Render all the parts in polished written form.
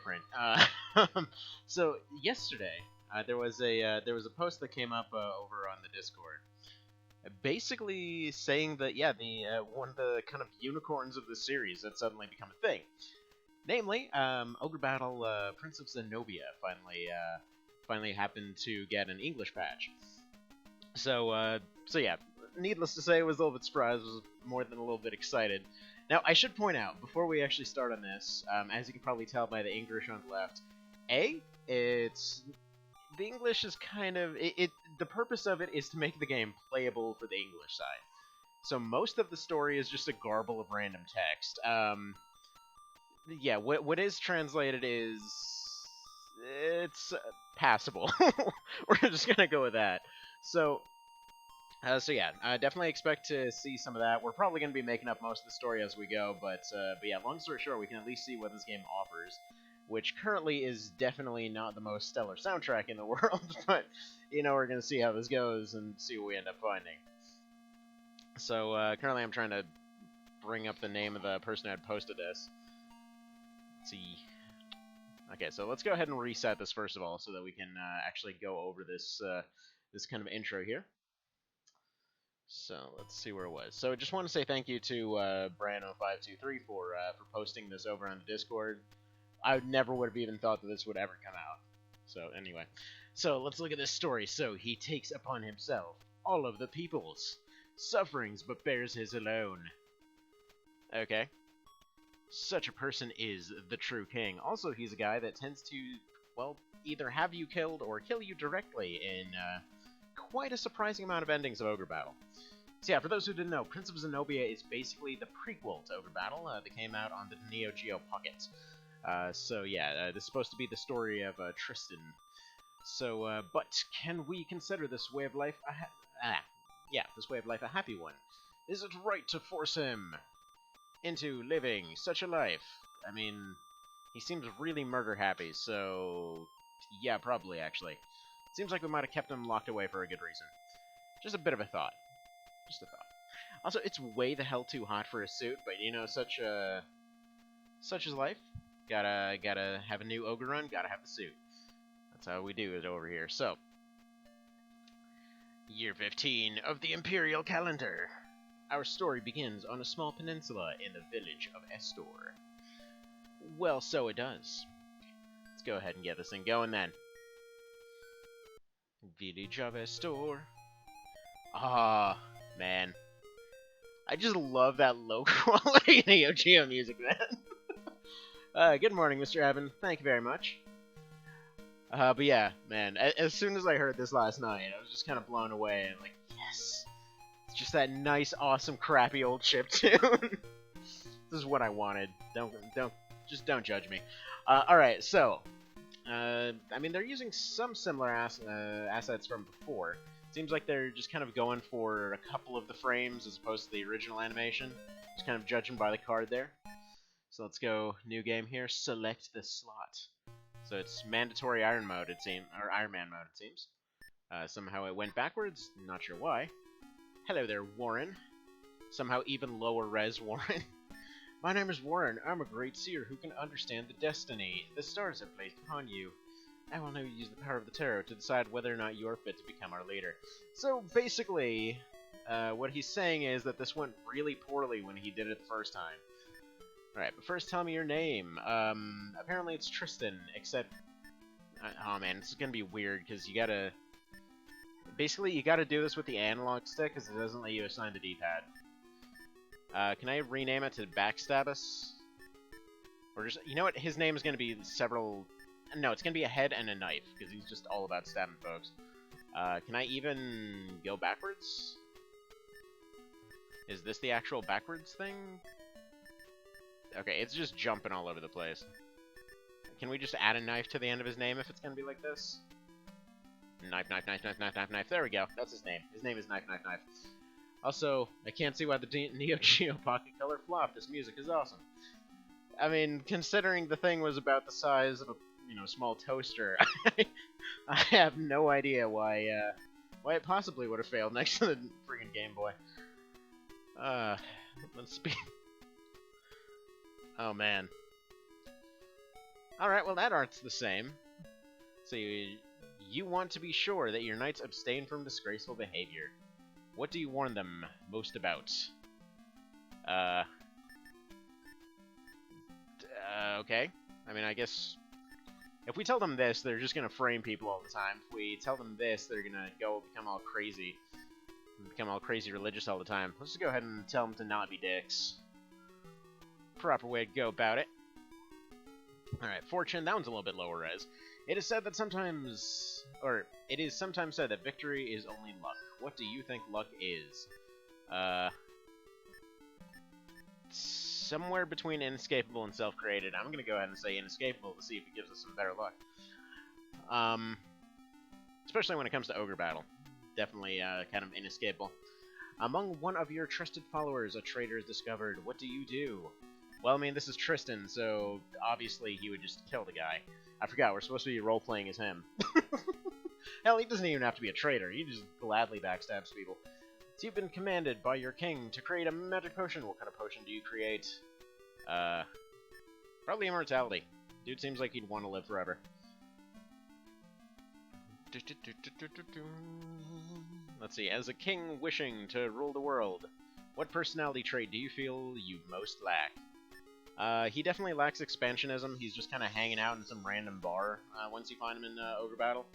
different. So yesterday, there was a post that came up over on the Discord, basically saying that yeah, the one of the kind of unicorns of the series had suddenly become a thing. Namely, Ogre Battle Prince of Zenobia finally happened to get an English patch. So yeah, needless to say, I was a little bit surprised. Was more than a little bit excited. Now, I should point out, before we actually start on this, as you can probably tell by the English on the left, it's... The English is kind of... the purpose of it is to make the game playable for the English side. So most of the story is just a garble of random text. Yeah, what is translated is... It's passable. We're just gonna go with that. So yeah, definitely expect to see some of that. We're probably going to be making up most of the story as we go, but yeah, long story short, we can at least see what this game offers, which currently is definitely not the most stellar soundtrack in the world, but, you know, we're going to see how this goes and see what we end up finding. So, currently I'm trying to bring up the name of the person who had posted this. Let's see. Okay, so let's go ahead and reset this first of all, so that we can actually go over this, this kind of intro here. So, let's see where it was. So, I just want to say thank you to Brano523 for posting this over on the Discord. I never would have even thought that this would ever come out. So, anyway. So, let's look at this story. So, he takes upon himself all of the people's sufferings, but bears his alone. Okay. Such a person is the true king. Also, he's a guy that tends to, well, either have you killed or kill you directly in quite a surprising amount of endings of Ogre Battle. So yeah, for those who didn't know, Prince of Zenobia is basically the prequel to Ogre Battle that came out on the Neo Geo Pocket. So yeah, this is supposed to be the story of Tristan. So, but can we consider this way of life this way of life a happy one? Is it right to force him into living such a life? I mean, he seems really murder happy, so yeah, probably actually. Seems like we might have kept him locked away for a good reason. Just a bit of a thought. Just a thought. Also, it's way the hell too hot for a suit, but you know, such is life. Gotta have a new ogre run, gotta have the suit. That's how we do it over here. So, year 15 of the Imperial Calendar. Our story begins on a small peninsula in the village of Estor. Well, so it does. Let's go ahead and get this thing going then. Village of Estor. Ah, man. I just love that low quality Neo Geo music, man. Good morning, Mr. Evan. Thank you very much. But yeah, man, as soon as I heard this last night, I was just kind of blown away, and like, yes! It's just that nice, awesome, crappy old chiptune. This is what I wanted. Don't judge me. Alright, so, I mean, they're using some similar assets from before. Seems like they're just kind of going for a couple of the frames as opposed to the original animation. Just kind of judging by the card there. So let's go, new game here, select the slot. So it's mandatory Iron mode, it seems, or Iron Man mode, it seems. Somehow it went backwards, not sure why. Hello there, Warren. Somehow even lower res Warren. My name is Warren. I'm a great seer who can understand the destiny the stars have placed upon you. I will now use the power of the tarot to decide whether or not you are fit to become our leader. So basically, what he's saying is that this went really poorly when he did it the first time. Alright, but first tell me your name. Apparently it's Tristan, except... oh man, this is gonna be weird, because you gotta... Basically, you gotta do this with the analog stick, because it doesn't let you assign the D-pad. Can I rename it to Backstabus? Or just... You know what? His name is gonna be several... No, it's gonna be a head and a knife, because he's just all about stabbing folks. Can I even go backwards? Is this the actual backwards thing? Okay, it's just jumping all over the place. Can we just add a knife to the end of his name if it's gonna be like this? Knife, knife, knife, knife, knife, knife, knife. There we go. That's his name. His name is Knife, Knife, Knife. Also, I can't see why the Neo Geo Pocket Color flopped. This music is awesome. I mean, considering the thing was about the size of a, you know, small toaster, I have no idea why it possibly would have failed next to the freaking Game Boy. Let's be... Oh, man. Alright, well that art's the same. So you want to be sure that your knights abstain from disgraceful behavior. What do you warn them most about? Okay. I mean, I guess if we tell them this, they're just gonna frame people all the time. If we tell them this, they're gonna go become all crazy religious all the time. Let's just go ahead and tell them to not be dicks. Proper way to go about it. Alright, fortune, that one's a little bit lower res. It is sometimes said that victory is only luck. What do you think luck is? Somewhere between inescapable and self-created. I'm gonna go ahead and say inescapable to see if it gives us some better luck. Especially when it comes to Ogre battle. Definitely kind of inescapable. Among one of your trusted followers, a traitor is discovered. What do you do? Well, I mean, this is Tristan, so obviously he would just kill the guy. I forgot, we're supposed to be role-playing as him. Hell, he doesn't even have to be a traitor. He just gladly backstabs people. So you've been commanded by your king to create a magic potion. What kind of potion do you create? Probably immortality. Dude seems like he'd want to live forever. Let's see. As a king wishing to rule the world, what personality trait do you feel you most lack? He definitely lacks expansionism. He's just kind of hanging out in some random bar once you find him in Ogre battle.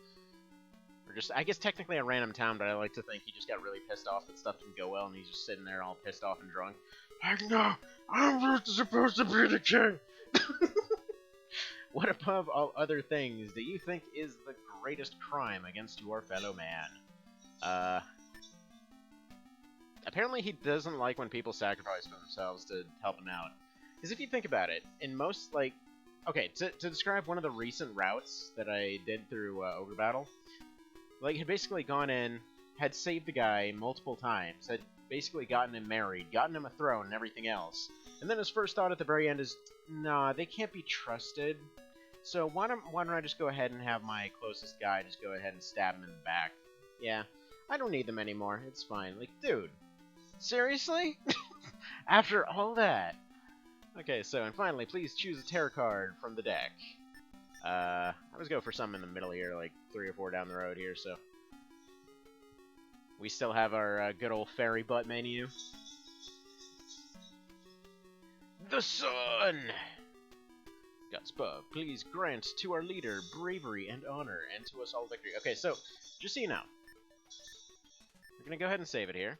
Or just, I guess technically a random town, but I like to think he just got really pissed off that stuff didn't go well, and he's just sitting there all pissed off and drunk. Like, no, I'm supposed to be the king! What above all other things do you think is the greatest crime against your fellow man? Apparently he doesn't like when people sacrifice for themselves to help him out. Because if you think about it, in most, like... Okay, to describe one of the recent routes that I did through Ogre battle, like, had basically gone in, had saved the guy multiple times, had basically gotten him married, gotten him a throne and everything else. And then his first thought at the very end is, nah, they can't be trusted. So why don't I just go ahead and have my closest guy just go ahead and stab him in the back? Yeah, I don't need them anymore. It's fine. Like, dude, seriously? After all that? Okay, so, and finally, please choose a tarot card from the deck. I always go for some in the middle here, like 3 or 4 down the road here, so. We still have our good old fairy butt menu. The sun! God's above, please grant to our leader bravery and honor, and to us all victory. Okay, so, just so you know, we're gonna go ahead and save it here.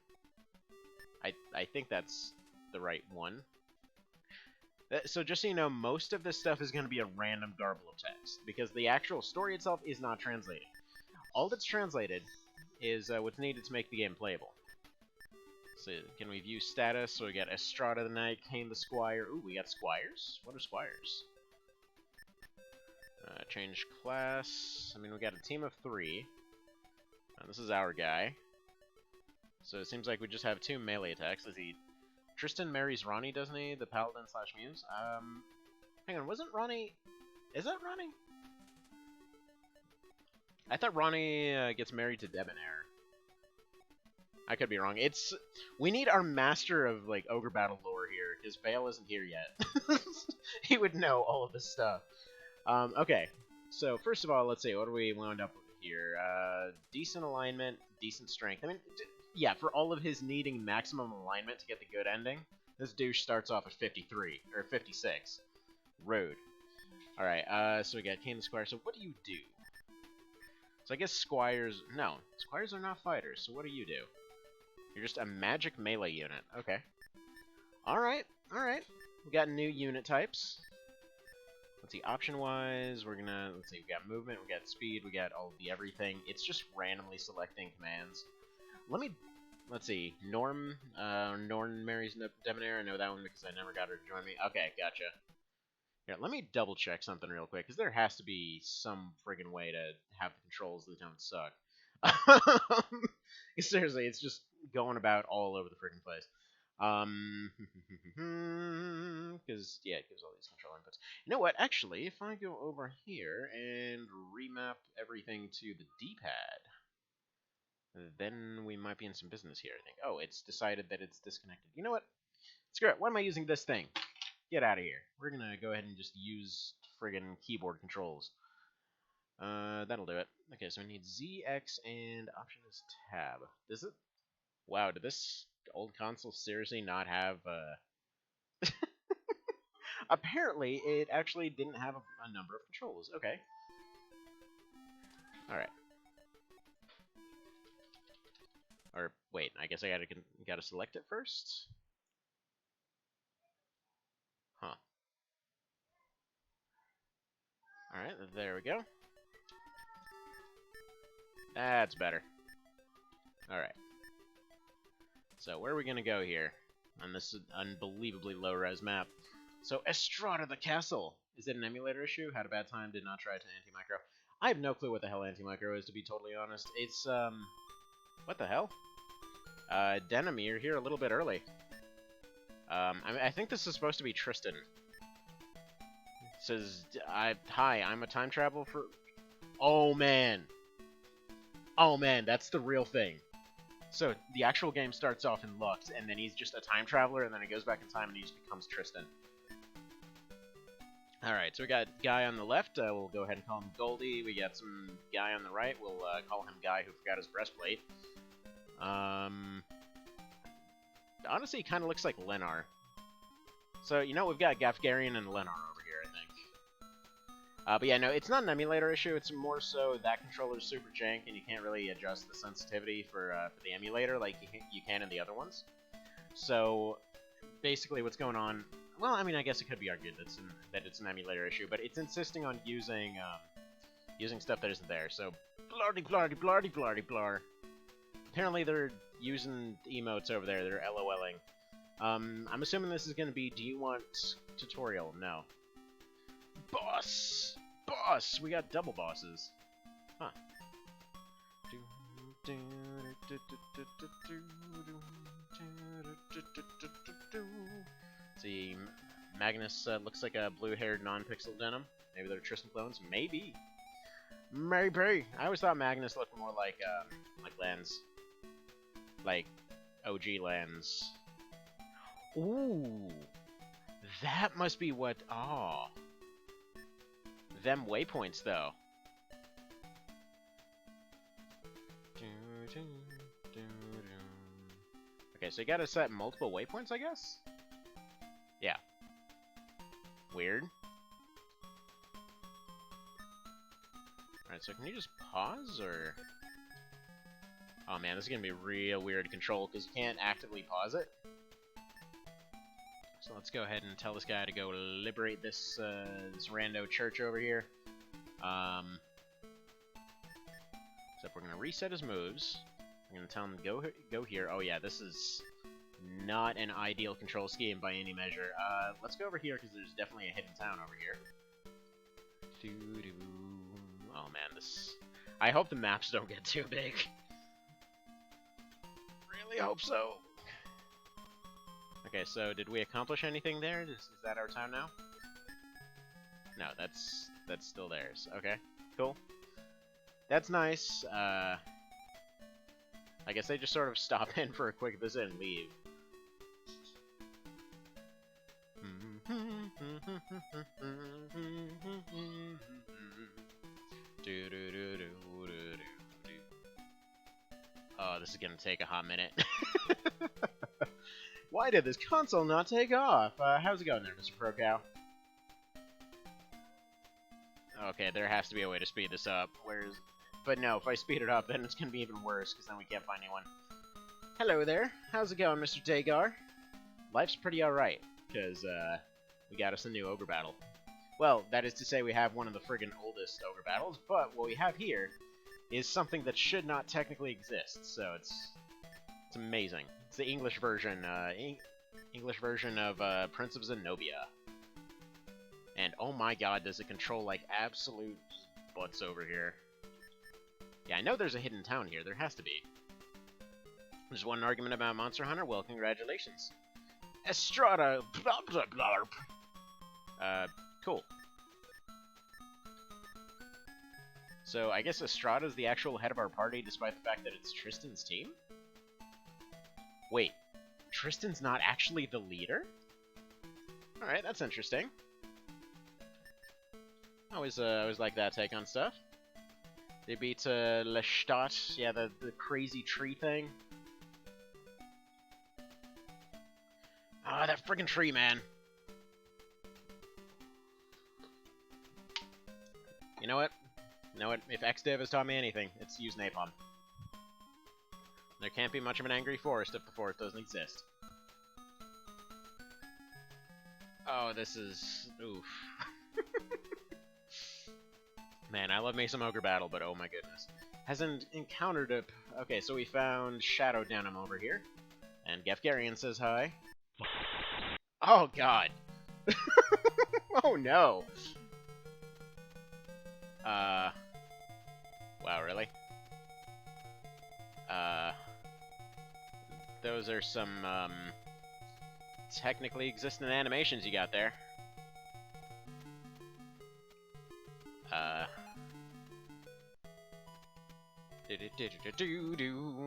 I think that's the right one. So just so you know, most of this stuff is going to be a random garble of text, because the actual story itself is not translated. All that's translated is what's needed to make the game playable. So, can we view status? So we got Estrada the Knight, Kane the Squire. Ooh, we got Squires? What are Squires? Change class. I mean, we got a team of 3. This is our guy. So it seems like we just have 2 melee attacks. Is he... Tristan marries Ronnie, doesn't he? The paladin slash muse? Hang on, wasn't Ronnie... Is that Ronnie? I thought Ronnie gets married to Debonair. I could be wrong. It's... We need our master of, like, Ogre Battle lore here, because Vale isn't here yet. He would know all of this stuff. Okay. So, first of all, let's see, what do we wound up with here? Decent alignment, decent strength. I mean... Yeah, for all of his needing maximum alignment to get the good ending, this douche starts off at 53, or 56. Rude. Alright, so we got Kane the Squire. So what do you do? So I guess Squires... No, Squires are not fighters, so what do you do? You're just a magic melee unit. Okay. Alright, alright. We got new unit types. Let's see, option-wise, we're gonna... Let's see, we got movement, we got speed, we got all the everything. It's just randomly selecting commands. Let's see, Norm marries Debonair. I know that one because I never got her to join me. Okay, gotcha. Here, let me double check something real quick, because there has to be some friggin' way to have the controls that don't suck. Seriously, it's just going about all over the friggin' place. Because, yeah, it gives all these control inputs. You know what, actually, if I go over here and remap everything to the D-pad, then we might be in some business here, I think. Oh, it's decided that it's disconnected. You know what? Screw it. Why am I using this thing? get out of here. We're gonna go ahead and just use friggin' keyboard controls. That'll do it. Okay, so we need Z, X, and option is tab. Does it? Wow, did this old console seriously not have, Apparently, it actually didn't have a number of controls. Okay. Alright. Or, wait, I guess I gotta select it first? Huh. Alright, there we go. That's better. Alright. So, where are we gonna go here? On this unbelievably low-res map. So, Estrada the Castle! Is it an emulator issue? Had a bad time, did not try it to Anti-Micro. I have no clue what the hell Anti-Micro is, to be totally honest. It's, what the hell? Denim, you're here a little bit early. I think this is supposed to be Tristan. It says, hi, I'm a time travel for... Oh, man! Oh, man, that's the real thing. So, the actual game starts off in Lux, and then he's just a time traveler, and then he goes back in time, and he just becomes Tristan. Alright, so we got Guy on the left, we'll go ahead and call him Goldie. We got some Guy on the right, we'll call him Guy who forgot his breastplate. Honestly, he kind of looks like Lenar. So, you know, we've got Gafgarian and Lenar over here, I think. But yeah, no, it's not an emulator issue, it's more so that controller's super jank, and you can't really adjust the sensitivity for the emulator like you can in the other ones. So, basically what's going on... Well, I mean, I guess it could be argued that it's an emulator issue, but it's insisting on using stuff that isn't there. So, blardy blardy blardy blardy blar. Apparently they're using emotes over there. They're LOLing. I'm assuming this is going to be, do you want tutorial? No. Boss! Boss! We got double bosses. Huh. See, Magnus looks like a blue-haired non-pixel Denim. Maybe they're Tristan clones. Maybe. Maybe. I always thought Magnus looked more like Lens. Like OG Lens. Ooh, that must be what. Oh, them waypoints though. Okay, so you gotta set multiple waypoints, I guess? Yeah. Weird. Alright, so can you just pause, or... Oh man, this is gonna be real weird control, because you can't actively pause it. So let's go ahead and tell this guy to go liberate this, this rando church over here. Except we're gonna reset his moves. I'm gonna tell him to go here. Oh yeah, this is not an ideal control scheme by any measure. Let's go over here because there's definitely a hidden town over here. Oh man, this... I hope the maps don't get too big. Really hope so. Okay, so did we accomplish anything there? Is that our town now? No, that's still theirs. Okay, cool. That's nice. I guess they just sort of stop in for a quick visit and leave. Oh, this is gonna take a hot minute. Why did this console not take off? How's it going there, Mr. Pro Cow? Okay, there has to be a way to speed this up. Where's... But no, if I speed it up, then it's gonna be even worse, because then we can't find anyone. Hello there. How's it going, Mr. Dagar? Life's pretty alright, because, we got us a new Ogre battle. Well, that is to say we have one of the friggin' oldest Ogre battles, but what we have here is something that should not technically exist, so it's amazing. It's the English version, English version of, Prince of Zenobia. And oh my god, does it control like absolute butts over here. Yeah, I know there's a hidden town here. There has to be. There's one argument about Monster Hunter. Well, congratulations. Estrada. Blah, blah, blah. Cool. So, I guess Estrada's the actual head of our party, despite the fact that it's Tristan's team? Wait. Tristan's not actually the leader? Alright, that's interesting. I always like that take on stuff. They beat Lestat, yeah, the crazy tree thing. Ah, that friggin' tree, man. You know what? If XDiv has taught me anything, it's use napalm. There can't be much of an angry forest if the forest doesn't exist. Oh, this is... oof. Man, I love me some Ogre battle, but oh my goodness. Hasn't encountered a... Okay, so we found Shadow Denim over here. And Gefgarian says hi. Oh god. Oh no. Wow, really? Those are some, technically existent animations you got there.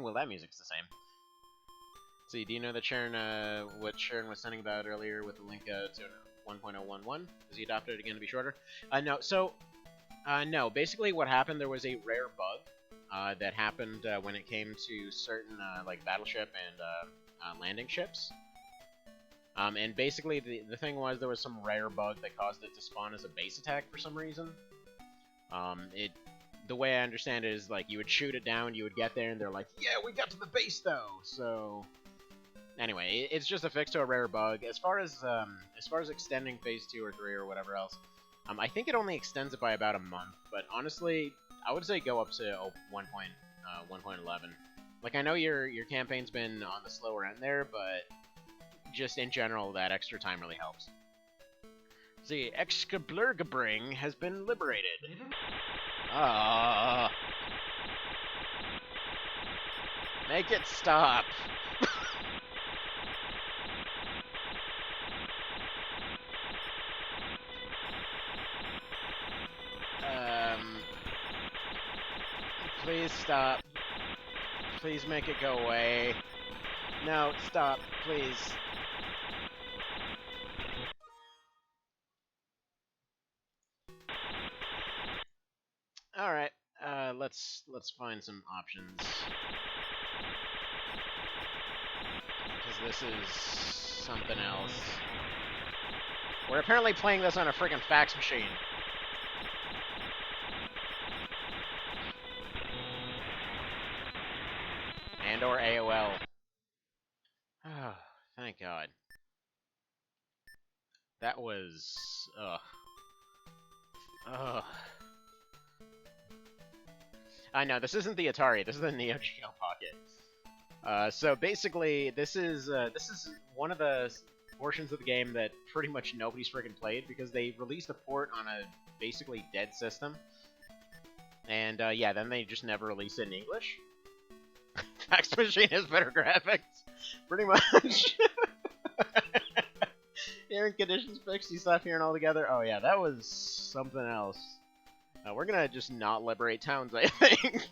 Well, that music's the same. Let's see, do you know that what Sharon was sending about earlier with the link to 1.011? Was he adopted again to be shorter? No, so, no, basically what happened, there was a rare bug that happened when it came to certain, like, battleship and landing ships. And basically the thing was there was some rare bug that caused it to spawn as a base attack for some reason. The way I understand it is, like, you would shoot it down, you would get there, and they're like, yeah, we got to the base, though! So, anyway, it's just a fix to a rare bug. As far as extending Phase 2 or 3 or whatever else, I think it only extends it by about a month, but honestly, I would say go up to 1.11. Like, I know your campaign's been on the slower end there, but just in general, that extra time really helps. The Excalibur has been liberated. Ah. Make it stop. Please stop. Please make it go away. No, stop, please. Alright, let's find some options. Because this is something else. We're apparently playing this on a friggin' fax machine. And or AOL. Oh, thank God. That was... ugh. Ugh. I know, this isn't the Atari, this is the Neo Geo Pocket. So basically, this is one of the portions of the game that pretty much nobody's friggin' played, because they released a port on a basically dead system. And, yeah, then they just never released it in English. Fax machine has better graphics. Pretty much. Hearing conditions fixed, you stop hearing altogether. Oh yeah, that was something else. We're gonna just not liberate towns, I think.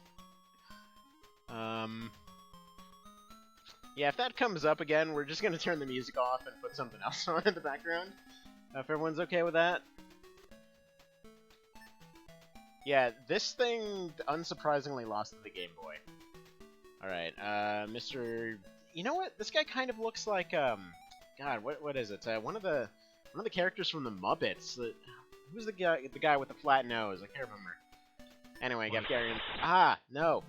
Yeah, if that comes up again, we're just gonna turn the music off and put something else on in the background. If everyone's okay with that. Yeah, this thing unsurprisingly lost to the Game Boy. Alright, Mr... You know what? This guy kind of looks like, God, what is it? One of the characters from the Muppets. Who's the guy with the flat nose? I can't remember. Anyway, Gefgarian. Ah, no.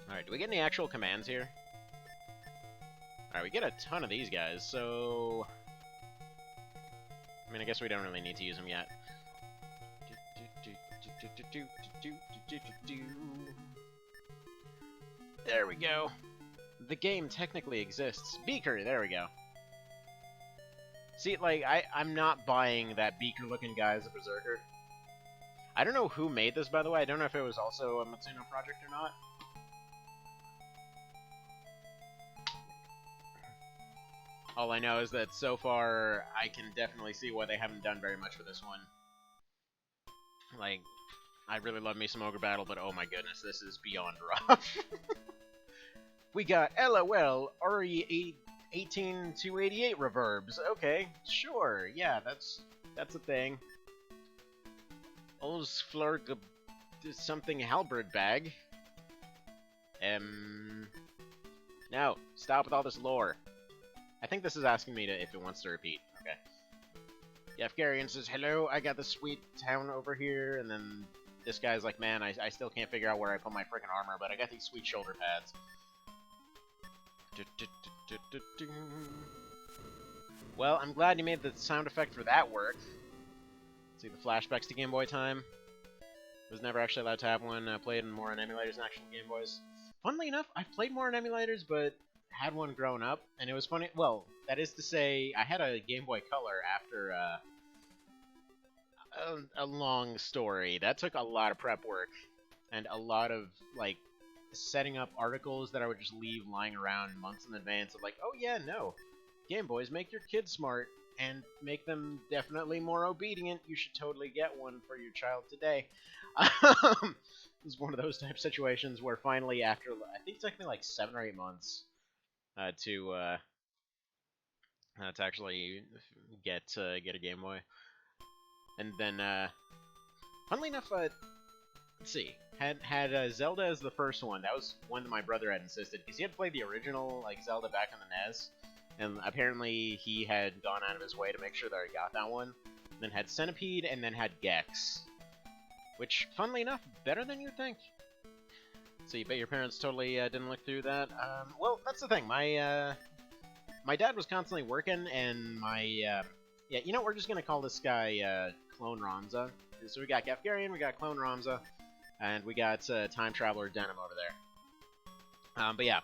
Alright, do we get any actual commands here? Alright, we get a ton of these guys, so... I mean, I guess we don't really need to use them yet. There we go. The game technically exists. Beaker, there we go. See, like, I'm not buying that Beaker-looking guy as a Berserker. I don't know who made this, by the way. I don't know if it was also a Matsuno project or not. All I know is that so far, I can definitely see why they haven't done very much for this one. Like, I really love me some Ogre Battle, but oh my goodness, this is beyond rough. We got LOL, 18288 reverbs. Okay, sure, yeah, that's a thing. Osflurg something halberd bag. No, stop with all this lore. I think this is asking me if it wants to repeat. Okay. Yefgarian says, hello, I got the sweet town over here, and then this guy's like, man, I still can't figure out where I put my freaking armor, but I got these sweet shoulder pads. Well, I'm glad you made the sound effect for that work. See the flashbacks to Game Boy time. Was never actually allowed to have one. Played more on emulators than actual Game Boys. Funnily enough, I've played more on emulators, but had one growing up, and it was funny. Well, that is to say, I had a Game Boy Color after a long story. That took a lot of prep work, and a lot of, like, setting up articles that I would just leave lying around months in advance of like, oh yeah, no, Game Boys make your kids smart and make them definitely more obedient. You should totally get one for your child today. It was one of those type situations where finally, after I think it took me like 7 or 8 months to actually get a Game Boy, and then funnily enough, let's see. Had Zelda as the first one. That was one that my brother had insisted, because he had played the original like Zelda back on the NES, and apparently he had gone out of his way to make sure that I got that one. Then had Centipede, and then had Gex, which, funnily enough, better than you'd think. So you bet your parents totally didn't look through that. Well, that's the thing. My dad was constantly working, and yeah, you know, we're just gonna call this guy Clone Ramza. So we got Gafgarian, we got Clone Ramza, and we got Time Traveler Denim over there. But yeah.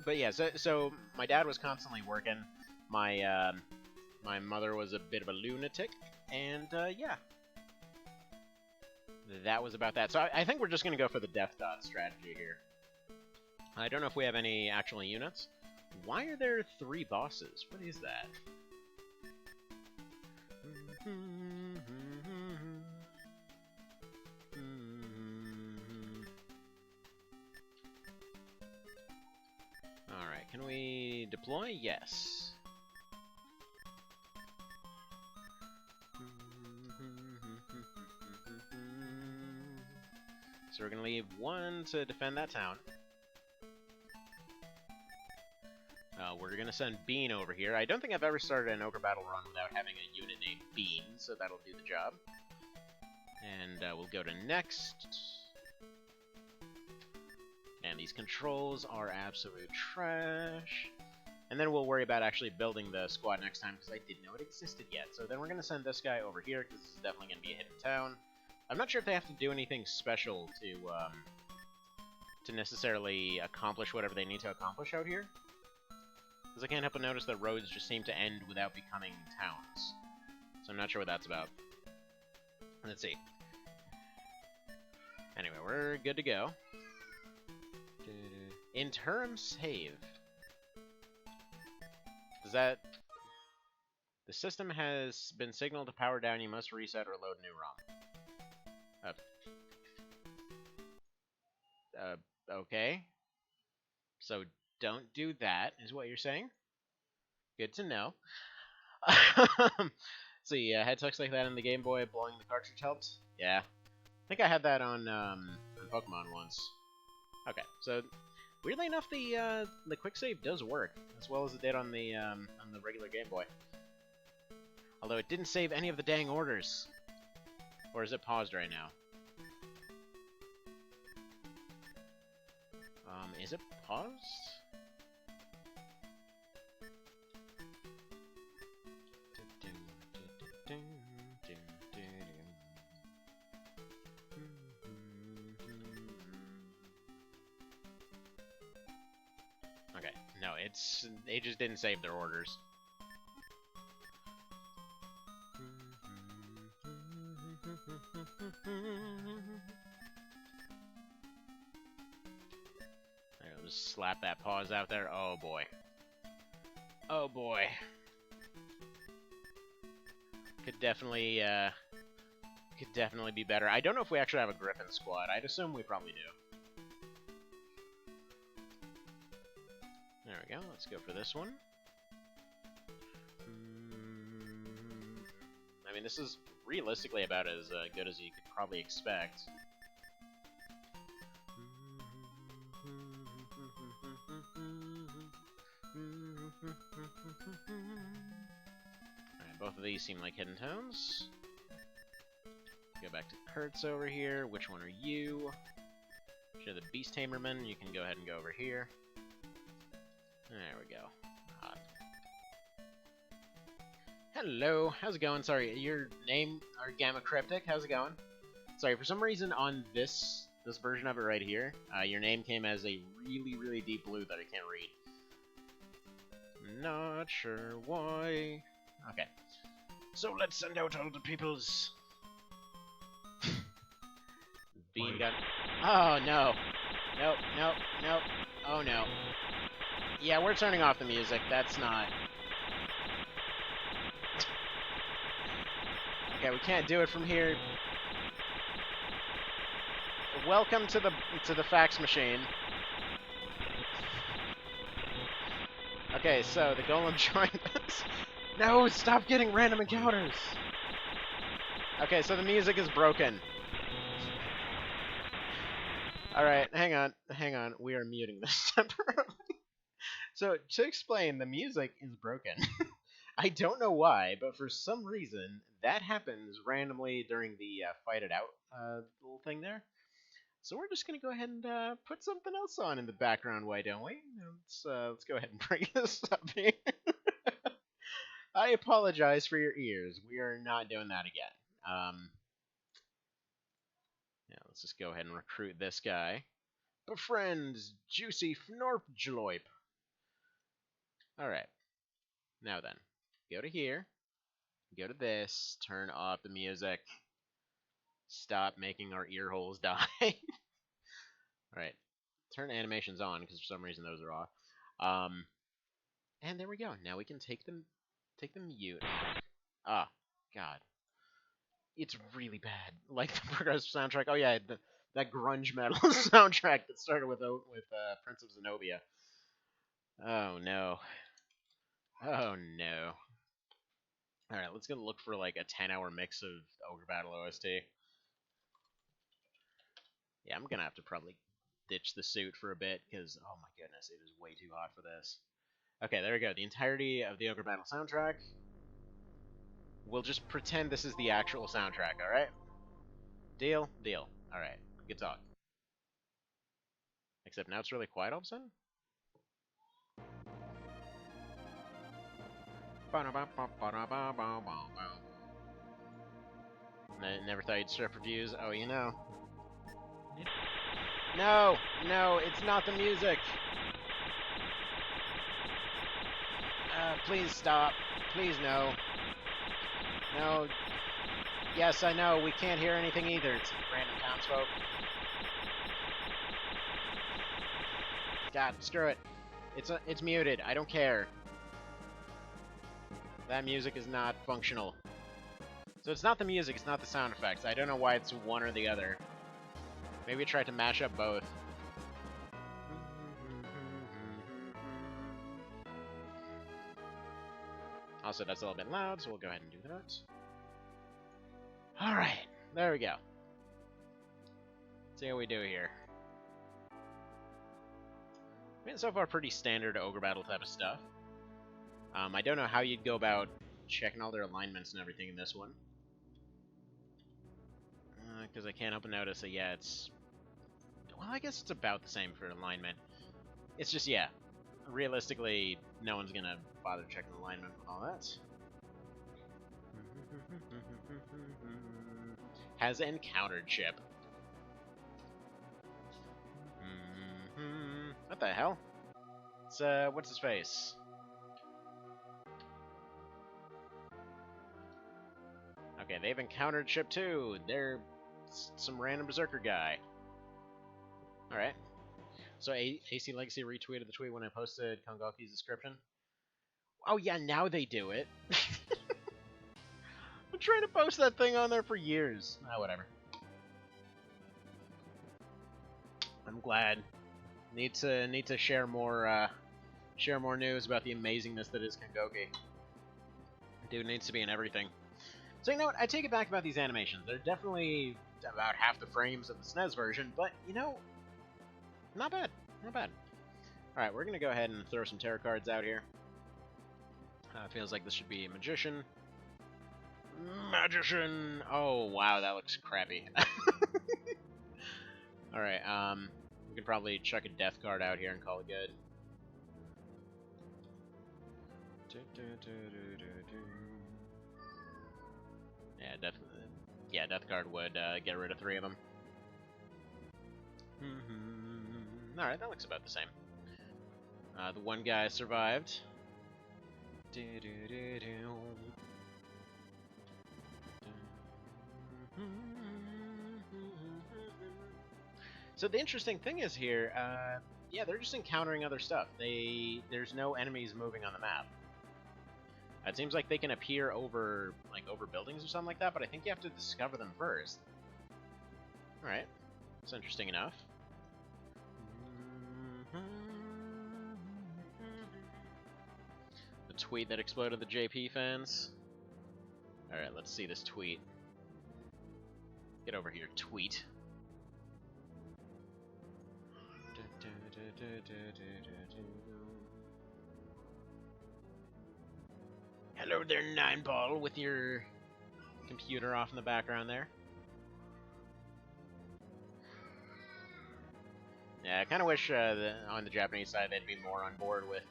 But yeah, so my dad was constantly working. My mother was a bit of a lunatic, and yeah. That was about that. So I think we're just going to go for the Death Dot strategy here. I don't know if we have any actual units. Why are there 3 bosses? What is that? Alright, can we deploy? Yes. So we're going to leave 1 to defend that town. We're going to send Bean over here. I don't think I've ever started an Ogre battle run without having a unit named Bean, so that'll do the job. And we'll go to next. And these controls are absolute trash. And then we'll worry about actually building the squad next time, because I didn't know it existed yet. So then we're going to send this guy over here, because this is definitely going to be a hidden town. I'm not sure if they have to do anything special to necessarily accomplish whatever they need to accomplish out here. Because I can't help but notice that roads just seem to end without becoming towns. So I'm not sure what that's about. Let's see. Anyway, we're good to go. Interim save. Does that... The system has been signaled to power down. You must reset or load new ROM. Okay. So don't do that, is what you're saying. Good to know. So yeah, had text like that in the Game Boy, blowing the cartridge helped. Yeah, I think I had that on Pokemon once. Okay, so weirdly enough, the quick save does work as well as it did on the regular Game Boy. Although it didn't save any of the dang orders. Or is it paused right now? Is it paused? Okay, no, they just didn't save their orders. I'll just slap that pause out there. Oh boy. Oh boy. Could definitely be better. I don't know if we actually have a Griffin squad. I'd assume we probably do. we go. Let's go for this one. I mean, this is realistically about as good as you could probably expect. Alright, both of these seem like hidden tones. Go back to Kurtz over here. Which one are you? If you're the Beast Tamerman, you can go ahead and go over here. There we go. Hello, how's it going? Sorry, your name, or Gamma Cryptic, how's it going? Sorry, for some reason on this version of it right here, your name came as a really, really deep blue that I can't read. Not sure why. Okay. So let's send out all the peoples. Bean gun. Oh, no. Nope, nope, nope. Oh, no. Yeah, we're turning off the music. That's not... Okay, we can't do it from here. Welcome to the fax machine. Okay, so the golem joined us. No, stop getting random encounters. Okay, so the music is broken. Alright, hang on. We are muting this temporarily. So, to explain, the music is broken. I don't know why, but for some reason, that happens randomly during the fight it out little thing there. So we're just going to go ahead and put something else on in the background, why don't we? Let's go ahead and bring this up here. I apologize for your ears. We are not doing that again. Yeah, let's just go ahead and recruit this guy. Befriends Juicy Fnorpjloip. Alright. Now then. Go to here. Go to this. Turn off the music. Stop making our ear holes die. Alright. Turn animations on, because for some reason those are off. And there we go. Now we can take the mute off. Ah, God. It's really bad. Like the progressive soundtrack. Oh yeah, that grunge metal soundtrack that started with Prince of Zenobia. Oh no. Oh no. Alright, let's go look for like a 10-hour mix of Ogre Battle OST. Yeah, I'm gonna have to probably ditch the suit for a bit, because, oh my goodness, it is way too hot for this. Okay, there we go. The entirety of the Ogre Battle soundtrack. We'll just pretend this is the actual soundtrack, alright? Deal? Deal. Alright, good talk. Except now it's really quiet all of a sudden? Never thought you'd strip reviews. Oh, you know. No! No, it's not the music! Please stop. Please, no. No. Yes, I know. We can't hear anything either. It's random townsfolk. God, screw it. It's muted. I don't care. That music is not functional. So it's not the music, it's not the sound effects. I don't know why it's one or the other. Maybe try to mash up both. Also, that's a little bit loud, so we'll go ahead and do that. Alright, there we go. Let's see how we do here. I mean, so far pretty standard Ogre Battle type of stuff. I don't know how you'd go about checking all their alignments and everything in this one. Because I can't help but notice that, yeah, it's... Well, I guess it's about the same for alignment. It's just, yeah, realistically, no one's gonna bother checking alignment with all that. Has encountered ship. What the hell? It's, what's his face? Okay, they've encountered ship 2. They're some random berserker guy. Alright. So AC Legacy retweeted the tweet when I posted Kongoki's description. Oh yeah, now they do it. I'm trying to post that thing on there for years. Ah, whatever. I'm glad. Need to share more share more news about the amazingness that is Kengoki. Dude needs to be in everything. So you know what? I take it back about these animations. They're definitely about half the frames of the SNES version, but you know, not bad. Not bad. Alright, we're gonna go ahead and throw some tarot cards out here. Feels like this should be a magician. Magician! Oh, wow, that looks crappy. Alright, we can probably chuck a death card out here and call it good. Yeah, definitely. Yeah, death card would get rid of 3 of them. Alright, that looks about the same. The one guy survived. So the interesting thing is here, yeah, they're just encountering other stuff. There's no enemies moving on the map. It seems like they can appear over buildings or something like that, but I think you have to discover them first. Alright, that's interesting enough. The tweet that exploded the JP fans. Alright, let's see this tweet. Get over here, tweet. Hello there, Nineball, with your computer off in the background there. Yeah, I kind of wish on the Japanese side they'd be more on board with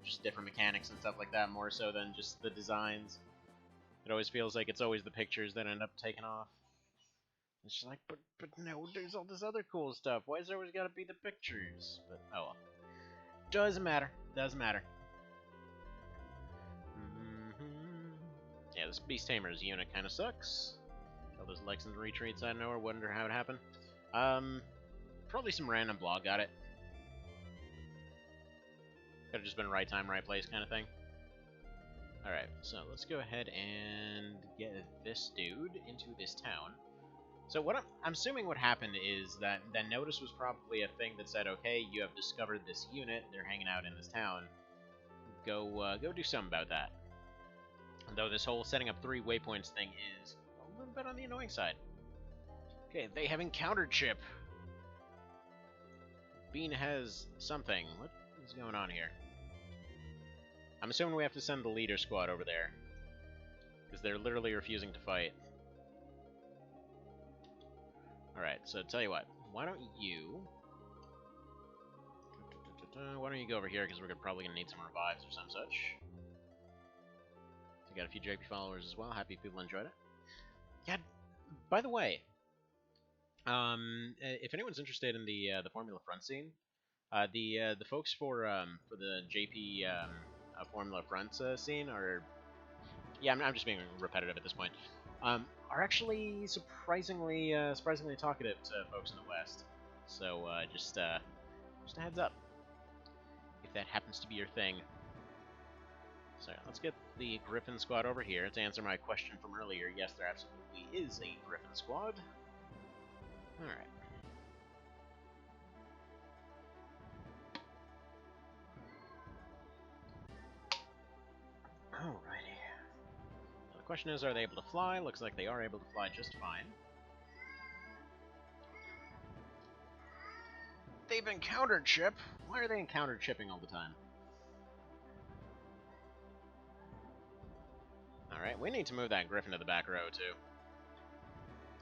just different mechanics and stuff like that, more so than just the designs. It always feels like it's always the pictures that end up taking off. It's just like, but no, there's all this other cool stuff. Why is there always gotta be the pictures? But oh well. Doesn't matter. Doesn't matter. Yeah, this Beast Tamer's unit kind of sucks. All those Lexington retreats out of nowhere. Wonder how it happened. Probably some random blog got it. Could have just been right time, right place kind of thing. Alright, so let's go ahead and get this dude into this town. So what I'm assuming what happened is that notice was probably a thing that said, okay, you have discovered this unit, they're hanging out in this town. Go do something about that. Though this whole setting up 3 waypoints thing is a little bit on the annoying side. Okay, they have encountered ship. Bean has something. What is going on here? I'm assuming we have to send the leader squad over there. Because they're literally refusing to fight. Alright, so tell you what. Why don't you go over here, because we're probably going to need some revives or some such. I got a few JP followers as well. Happy people enjoyed it. Yeah, by the way, if anyone's interested in the Formula Front scene, the folks for the JP Formula Front scene are, yeah, I'm just being repetitive at this point, are actually surprisingly talkative to folks in the West. So just a heads up, if that happens to be your thing. So let's get the Griffin squad over here to answer my question from earlier. Yes, there absolutely is a Griffin squad. Alright. Alrighty. So the question is, are they able to fly? Looks like they are able to fly just fine. They've encountered ship. Why are they encountered shipping all the time? Alright, we need to move that Griffin to the back row, too.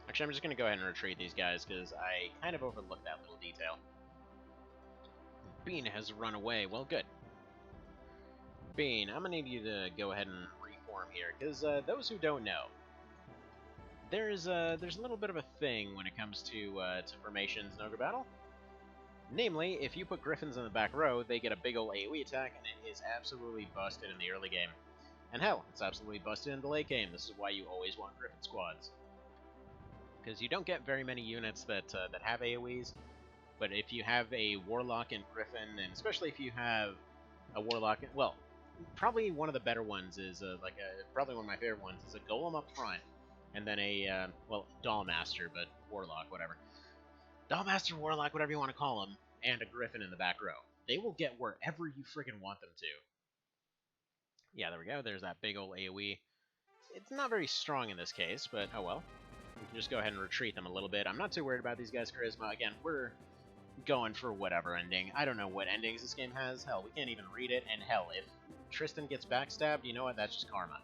Actually, I'm just going to go ahead and retreat these guys, because I kind of overlooked that little detail. Bean has run away. Well, good. Bean, I'm going to need you to go ahead and reform here, because those who don't know, there's a little bit of a thing when it comes to formations in Ogre Battle. Namely, if you put Griffins in the back row, they get a big ol' AoE attack, and it is absolutely busted in the early game. And hell, it's absolutely busted in the late game. This is why you always want Griffin squads. Because you don't get very many units that have AoEs, but if you have a Warlock and Griffin, and especially if you have a Warlock, well, probably one of the better ones is, probably one of my favorite ones is a Golem up front, and then a, well, Dollmaster, but Warlock, whatever. Dollmaster, Warlock, whatever you want to call him, and a Griffin in the back row. they will get wherever you friggin' want them to. Yeah, there we go. There's that big old AoE. It's not very strong in this case, but oh well. We can just go ahead and retreat them a little bit. I'm not too worried about these guys' charisma. Again, we're going for whatever ending. I don't know what endings this game has. Hell, we can't even read it. And hell, if Tristan gets backstabbed, you know what? That's just karma.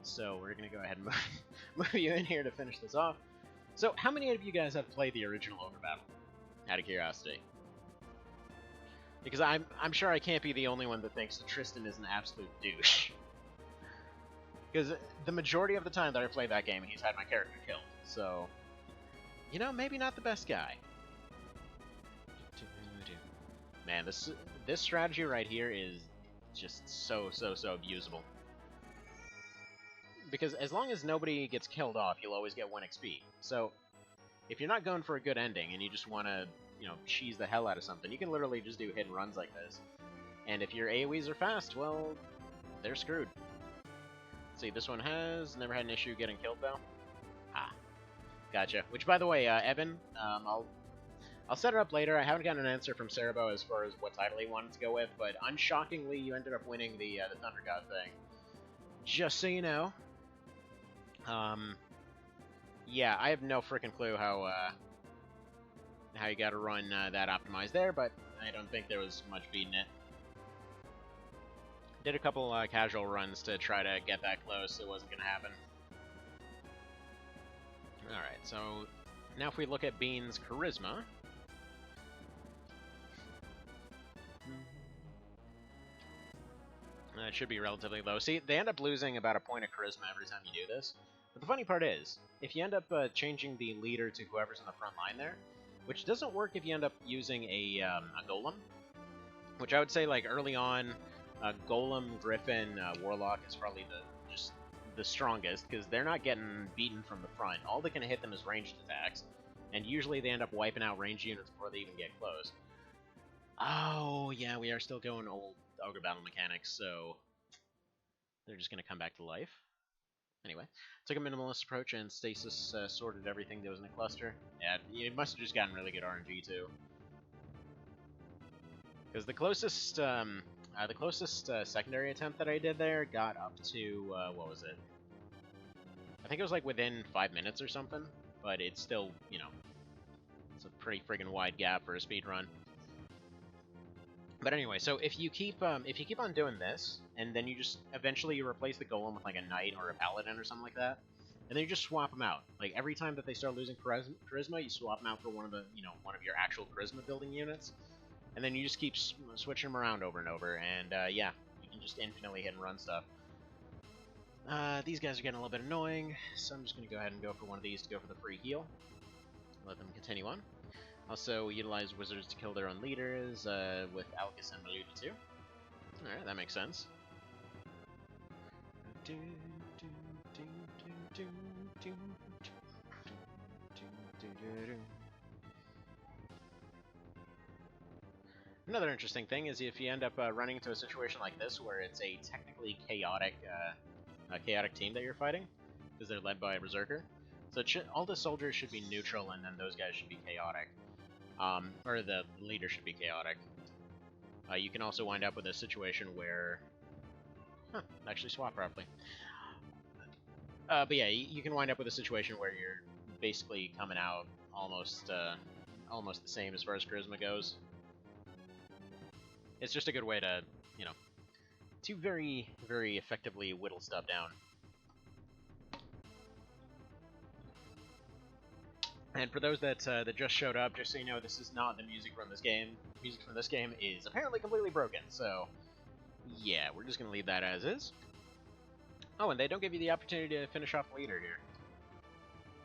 So we're going to go ahead and move you in here to finish this off. So how many of you guys have played the original Ogre battle? Out of curiosity. Because I'm sure I can't be the only one that thinks that Tristan is an absolute douche. Because the majority of the time that I played that game, he's had my character killed. So, you know, maybe not the best guy. Man, this strategy right here is just so abusable. Because as long as nobody gets killed off, you'll always get 1 XP. So, if you're not going for a good ending and you just want to, you know, cheese the hell out of something, you can literally just do hit and runs like this. And if your AoEs are fast, well, they're screwed. See, this one has never had an issue getting killed, though. Ah, gotcha. Which, by the way, Evan, I'll set it up later. I haven't gotten an answer from Cerebro as far as what title he wanted to go with, but unshockingly, you ended up winning the Thunder God thing. Just so you know. Yeah, I have no freaking clue how you gotta run that optimized there, but I don't think there was much beating it. Did a couple casual runs to try to get that close. It wasn't gonna happen. Alright, so now if we look at Bean's charisma. It should be relatively low. See, they end up losing about a point of charisma every time you do this. But the funny part is, if you end up changing the leader to whoever's in the front line there, which doesn't work if you end up using a golem, which I would say, like, early on, Golem, Griffin, Warlock is probably just the strongest, because they're not getting beaten from the front. All that can hit them is ranged attacks, and usually they end up wiping out ranged units before they even get close. Oh, yeah, we are still going old Ogre battle mechanics, so they're just going to come back to life. Anyway, took a minimalist approach and stasis sorted everything that was in a cluster. Yeah, it must have just gotten really good RNG too. Because the closest secondary attempt that I did there got up to what was it? I think it was like within 5 minutes or something. But it's still, you know, it's a pretty friggin' wide gap for a speed run. But anyway, so if you keep on doing this, and then you just eventually you replace the golem with like a knight or a paladin or something like that, and then you just swap them out. Like every time that they start losing charisma, you swap them out for one of your actual charisma building units, and then you just keep switching them around over and over. And yeah, you can just infinitely hit and run stuff. These guys are getting a little bit annoying, so I'm just gonna go ahead and go for one of these to go for the free heal. Let them continue on. Also, utilize wizards to kill their own leaders, with Alcus and Maluda too. Alright, that makes sense. Another interesting thing is if you end up running into a situation like this, where it's a technically chaotic team that you're fighting, because they're led by a berserker. So all the soldiers should be neutral, and then those guys should be chaotic. Or the leader should be chaotic. You can also wind up with a situation where... actually swap properly. But yeah, you can wind up with a situation where you're basically coming out almost the same as far as charisma goes. It's just a good way to, you know, to very, very effectively whittle stuff down. And for those that just showed up, just so you know, this is not the music from this game. Music from this game is apparently completely broken, so yeah, we're just going to leave that as is. Oh, and they don't give you the opportunity to finish off the leader here.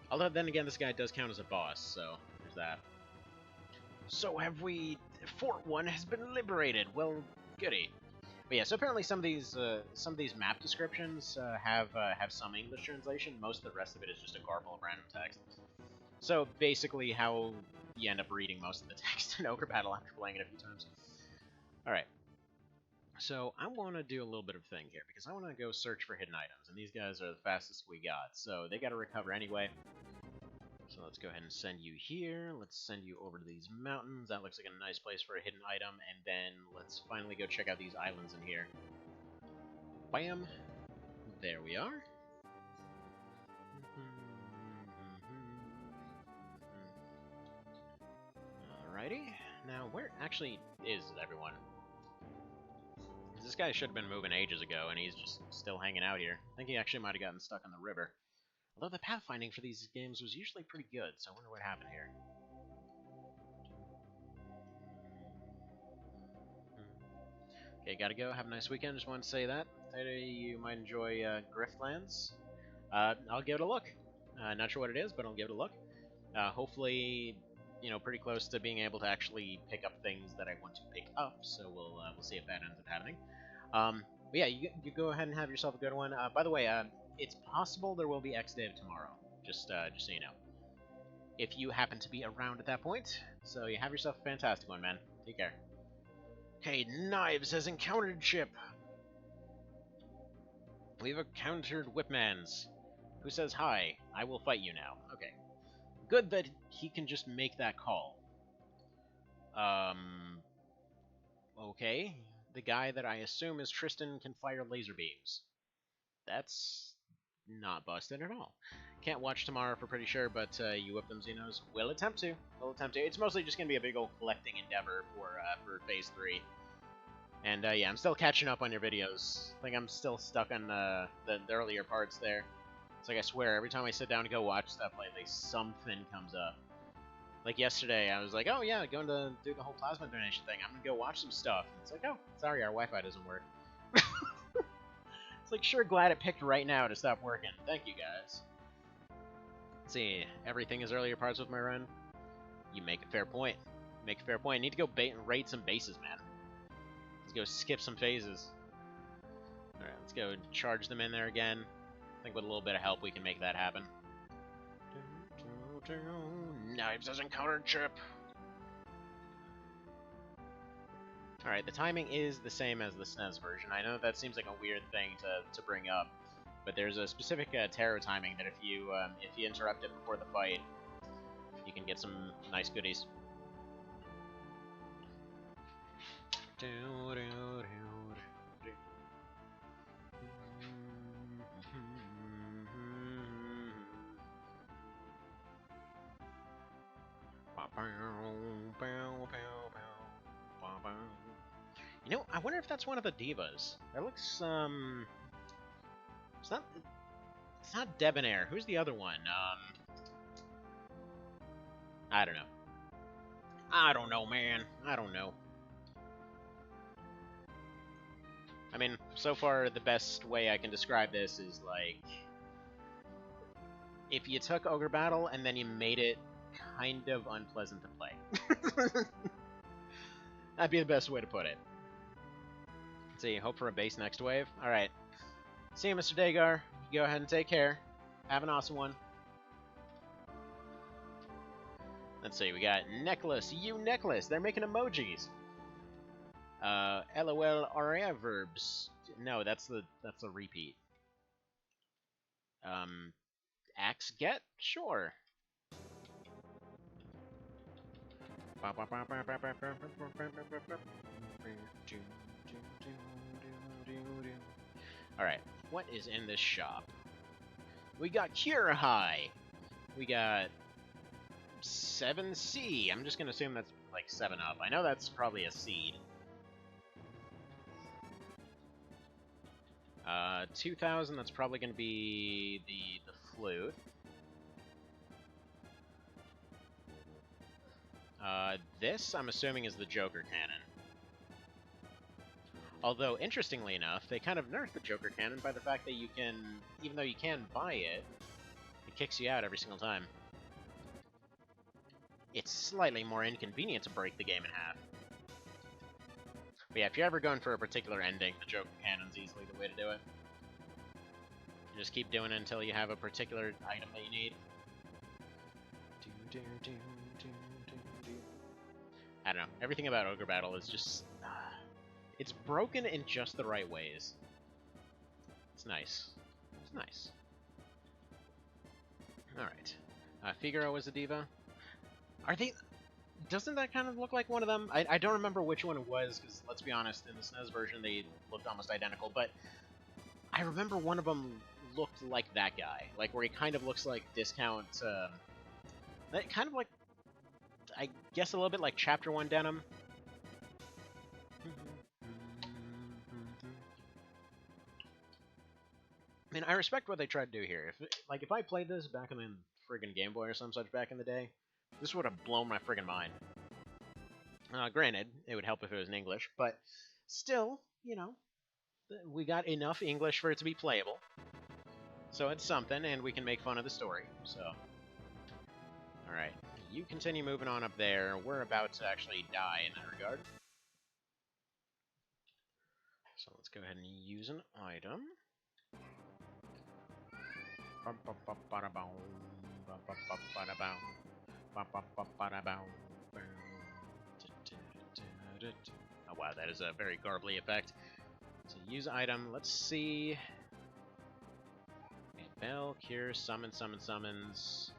Although, then again, this guy does count as a boss, so there's that. So have we... Fort 1 has been liberated! Well, goody. But yeah, so apparently some of these map descriptions have some English translation. Most of the rest of it is just a garble of random text. So basically how you end up reading most of the text in Ogre Battle after playing it a few times. Alright. So I want to do a little bit of thing here, because I want to go search for hidden items, and these guys are the fastest we got, so they got to recover anyway. So let's go ahead and send you here. Let's send you over to these mountains. That looks like a nice place for a hidden item. And then let's finally go check out these islands in here. Bam! There we are. Alrighty. Now, where actually is everyone? This guy should have been moving ages ago, and he's just still hanging out here. I think he actually might have gotten stuck on the river. Although the pathfinding for these games was usually pretty good, so I wonder what happened here. Okay, gotta go. Have a nice weekend. Just wanted to say that. Today you might enjoy Grifflands. I'll give it a look. Not sure what it is, but I'll give it a look. Hopefully, you know, pretty close to being able to actually pick up things that I want to pick up. So we'll see if that ends up happening. But yeah, you go ahead and have yourself a good one. By the way, it's possible there will be X-Div tomorrow. Just so you know. If you happen to be around at that point. So you have yourself a fantastic one, man. Take care. Okay, Knives has encountered ship. We've encountered Whipmans. Who says hi? I will fight you now. Okay. Good that he can just make that call. Okay. The guy that I assume is Tristan can fire laser beams. That's not busted at all. Can't watch tomorrow for pretty sure, but you whip them Xenos. Will attempt to. Will attempt to. It's mostly just going to be a big old collecting endeavor for Phase 3. And yeah, I'm still catching up on your videos. I think I'm still stuck on the earlier parts there. It's like I swear, every time I sit down to go watch stuff lately, something comes up. Like yesterday, I was like, oh yeah, going to do the whole plasma donation thing. I'm going to go watch some stuff. And it's like, oh, sorry, our Wi-Fi doesn't work. It's like, sure, glad it picked right now to stop working. Thank you, guys. Let's see, everything is earlier parts with my run. You make a fair point. Make a fair point. I need to go raid some bases, man. Let's go skip some phases. Alright, let's go charge them in there again. I think with a little bit of help we can make that happen. Knives has encountered ship. Alright, the timing is the same as the SNES version. I know that seems like a weird thing to bring up, but there's a specific tarot timing that if you interrupt it before the fight, you can get some nice goodies. You know, I wonder if that's one of the divas. That looks, it's not Debonair. Who's the other one? I don't know. I don't know, man. I don't know. I mean, so far, the best way I can describe this is, like, if you took Ogre Battle and then you made it kind of unpleasant to play. That'd be the best way to put it. Let's see, hope for a base next wave. Alright. See you, Mr. Dagar. You go ahead and take care. Have an awesome one. Let's see, we got Necklace. You Necklace. They're making emojis. LOL RA verbs. No, that's the repeat. Axe get? Sure. Alright, what is in this shop? We got Cure High. We got 7C. I'm just gonna assume that's like 7-Up. I know that's probably a seed. 2000, that's probably gonna be the flute. This, I'm assuming, is the Joker Cannon. Although, interestingly enough, they kind of nerfed the Joker Cannon by the fact that you can, even though you can buy it, it kicks you out every single time. It's slightly more inconvenient to break the game in half. But yeah, if you're ever going for a particular ending, the Joker Cannon's easily the way to do it. You just keep doing it until you have a particular item that you need. I don't know. Everything about Ogre Battle is just... it's broken in just the right ways. It's nice. It's nice. Alright. Figaro was a diva. Are they... Doesn't that kind of look like one of them? I don't remember which one it was, because let's be honest, in the SNES version they looked almost identical, but I remember one of them looked like that guy. Like, where he kind of looks like Discount, kind of like, I guess a little bit like Chapter 1 Denim. I mean, I respect what they tried to do here. If I played this back in the friggin' Game Boy or some such back in the day, this would have blown my friggin' mind. Granted, it would help if it was in English, but still, you know, we got enough English for it to be playable. So it's something, and we can make fun of the story, so... Alright, you continue moving on up there. We're about to actually die in that regard. So let's go ahead and use an item. Oh wow, that is a very garbly effect. So use item, let's see... Bell, cure, summon, summons...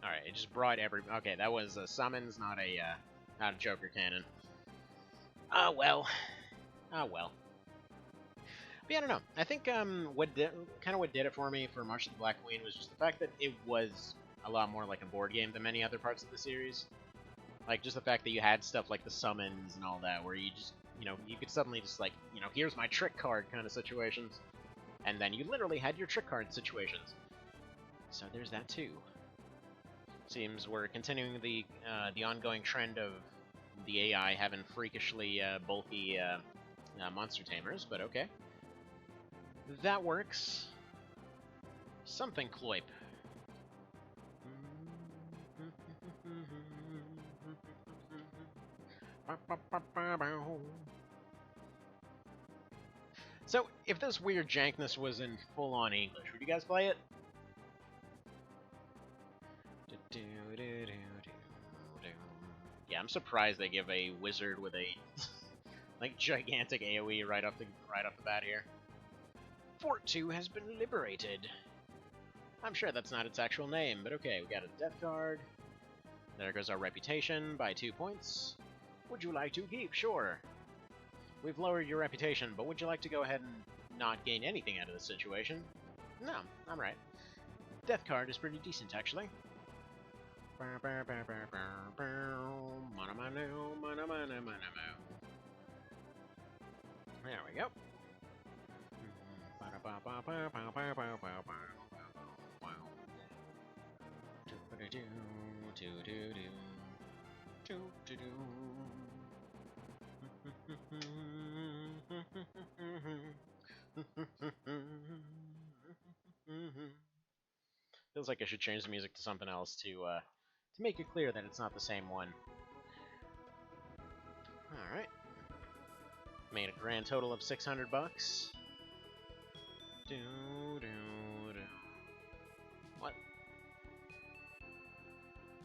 Alright, it just brought every... Okay, that was a summons, not a Joker cannon. Ah, well. Ah, well. But yeah, I don't know. I think what did it for me for March of the Black Queen was just the fact that it was a lot more like a board game than many other parts of the series. Like, just the fact that you had stuff like the summons and all that, where you just, you know, you could suddenly just, like, you know, here's my trick card kind of situations. And then you literally had your trick card situations. So there's that, too. Seems we're continuing the ongoing trend of the AI having freakishly bulky monster tamers, but okay. That works. Something Cloip. So, if this weird jankness was in full-on English, would you guys play it? Yeah, I'm surprised they give a wizard with a like gigantic AoE right off the bat here. Fort 2 has been liberated. I'm sure that's not its actual name, but okay, we got a death card. There goes our reputation by 2 points. Would you like to keep? Sure. We've lowered your reputation, but would you like to go ahead and not gain anything out of this situation? No, I'm right. Death card is pretty decent, actually. There we go. Feels like I should change the music to something else to make it clear that it's not the same one. Alright. Made a grand total of $600. What?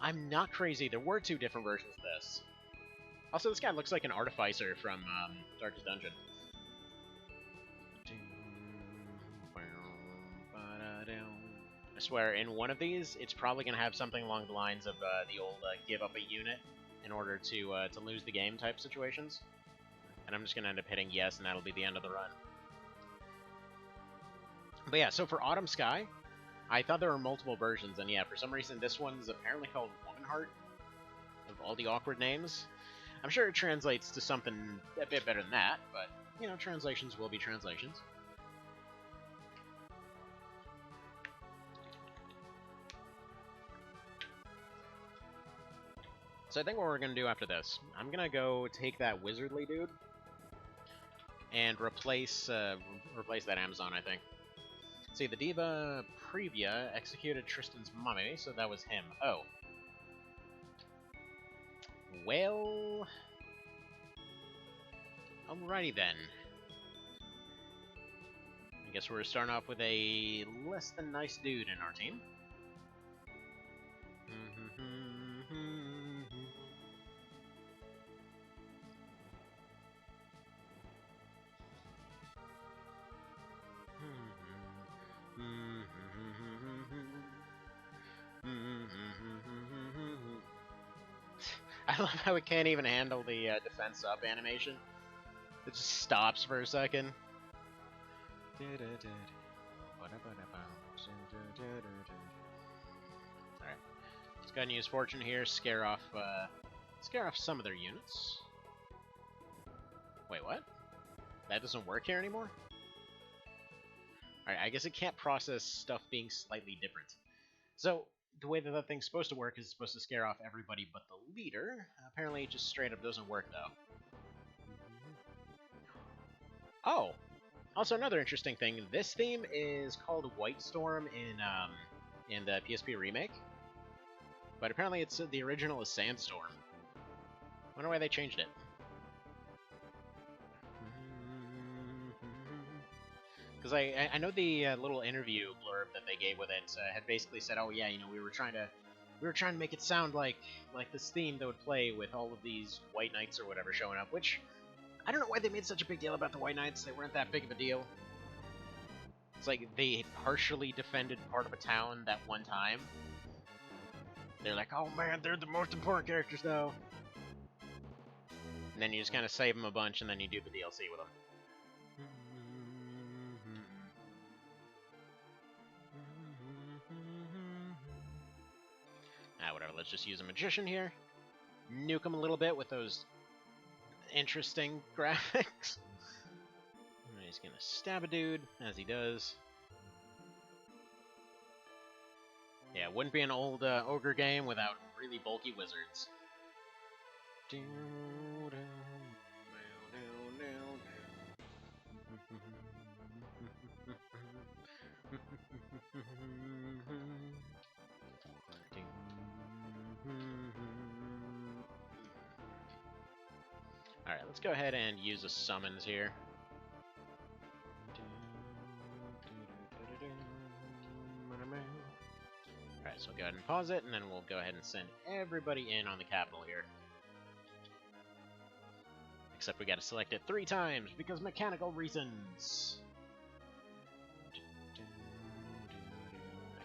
I'm not crazy. There were 2 different versions of this. Also, this guy looks like an artificer from Darkest Dungeon. I swear, in one of these, it's probably going to have something along the lines of the old give up a unit in order to lose the game type situations. And I'm just going to end up hitting yes, and that'll be the end of the run. But yeah, so for Autumn Sky, I thought there were multiple versions, and yeah, for some reason this one's apparently called Womanheart, of all the awkward names. I'm sure it translates to something a bit better than that, but, you know, translations will be translations. So I think what we're going to do after this, I'm going to go take that wizardly dude and replace that Amazon, I think. See, the Diva Previa executed Tristan's mummy, so that was him. Oh. Well... Alrighty then. I guess we're starting off with a less than nice dude in our team. I love how it can't even handle the defense up animation. It just stops for a second. Alright. Let's go ahead and use Fortune here, scare off some of their units. Wait, what? That doesn't work here anymore? Alright, I guess it can't process stuff being slightly different. So, the way that thing's supposed to work is it's supposed to scare off everybody but the leader. Apparently it just straight up doesn't work, though. Oh! Also, another interesting thing, this theme is called White Storm in the PSP remake. But apparently it's the original is Sandstorm. Wonder why they changed it. Because I know the little interview blurb that they gave with it had basically said, oh yeah, you know, we were trying to make it sound like this theme that would play with all of these White Knights or whatever showing up, which I don't know why they made such a big deal about the White Knights. They weren't that big of a deal. It's like they partially defended part of a town that one time. They're like, oh man, they're the most important characters now. And then you just kind of save them a bunch, and then you do the DLC with them. Whatever, let's just use a magician here. Nuke him a little bit with those interesting graphics. And he's gonna stab a dude, as he does. Yeah, it wouldn't be an old Ogre game without really bulky wizards. Alright, let's go ahead and use the summons here. Alright, so we'll go ahead and pause it, and then we'll go ahead and send everybody in on the capital here. Except we gotta select it 3 times, because mechanical reasons!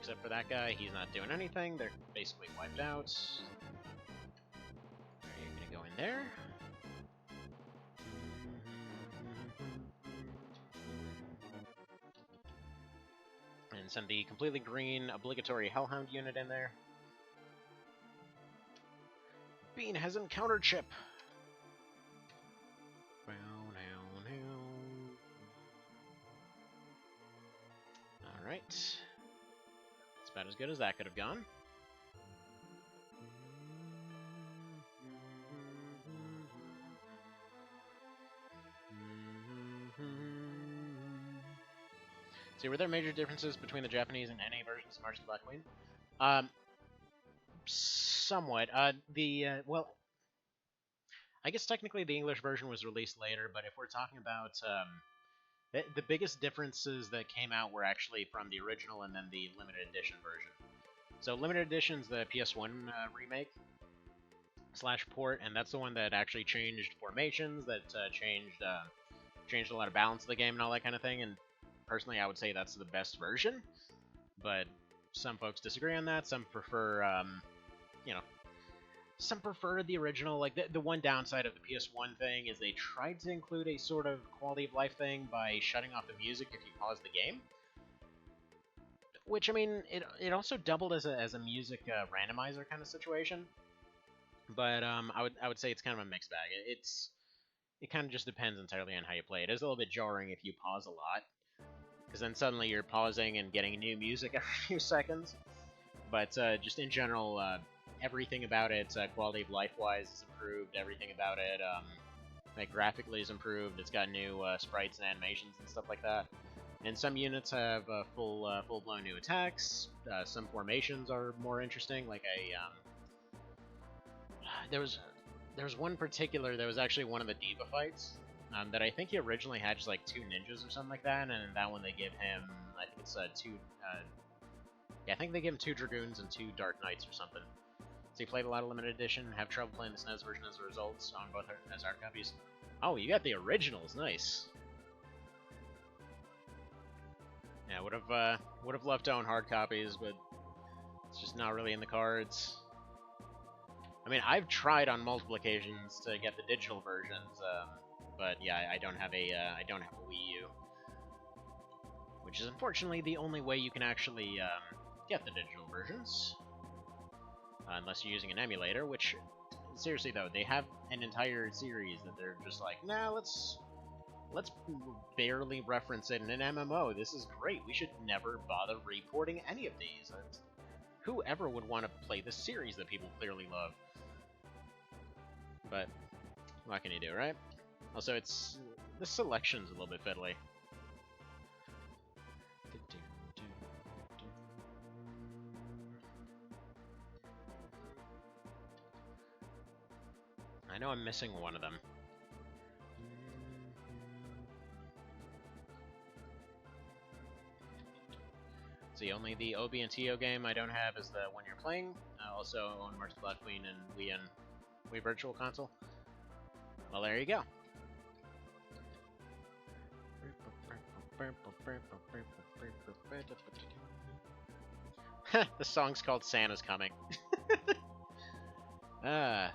Except for that guy, he's not doing anything, they're basically wiped out. Alright, you're gonna go in there. And send the completely green obligatory Hellhound unit in there. Bean has encountered ship. Alright. It's about as good as that could have gone. See, were there major differences between the Japanese and NA versions of March of the Black Queen? Somewhat. Well, I guess technically the English version was released later, but if we're talking about the biggest differences that came out were actually from the original and then the limited edition version. So limited edition's the PS1 remake / port, and that's the one that actually changed formations, that changed a lot of balance of the game and all that kind of thing. And personally, I would say that's the best version, but some folks disagree on that. Some prefer, some prefer the original. Like, the one downside of the PS1 thing is they tried to include a sort of quality of life thing by shutting off the music if you pause the game. Which, I mean, it also doubled as a music randomizer kind of situation. But I would say it's kind of a mixed bag. It kind of just depends entirely on how you play. It is a little bit jarring if you pause a lot, because then suddenly you're pausing and getting new music every few seconds. But just in general, everything about it, quality of life-wise, is improved. Everything about it, like graphically, is improved. It's got new sprites and animations and stuff like that. And some units have full-blown new attacks. Some formations are more interesting. Like there was one particular that was actually one of the Diva fights. That I think he originally had just like 2 ninjas or something like that, and in that one they give him, I think it's 2, I think they give him 2 dragoons and 2 dark knights or something. So he played a lot of limited edition, have trouble playing the SNES version as a result, on both as hard copies. Oh, you got the originals, nice. Yeah, would have loved to own hard copies, but it's just not really in the cards. I mean, I've tried on multiple occasions to get the digital versions, but yeah, I don't have a Wii U, which is unfortunately the only way you can actually get the digital versions, unless you're using an emulator. Which, seriously though, they have an entire series that they're just like, nah, let's barely reference it in an MMO. This is great. We should never bother reporting any of these. Whoever would want to play this series that people clearly love? But what can you do, right? Also, the selection's a little bit fiddly. I know I'm missing one of them. See, only the OB and TO game I don't have is the When You're Playing. I also own March the Black Queen and Wii Virtual Console. Well, there you go. The song's called Santa's Coming. I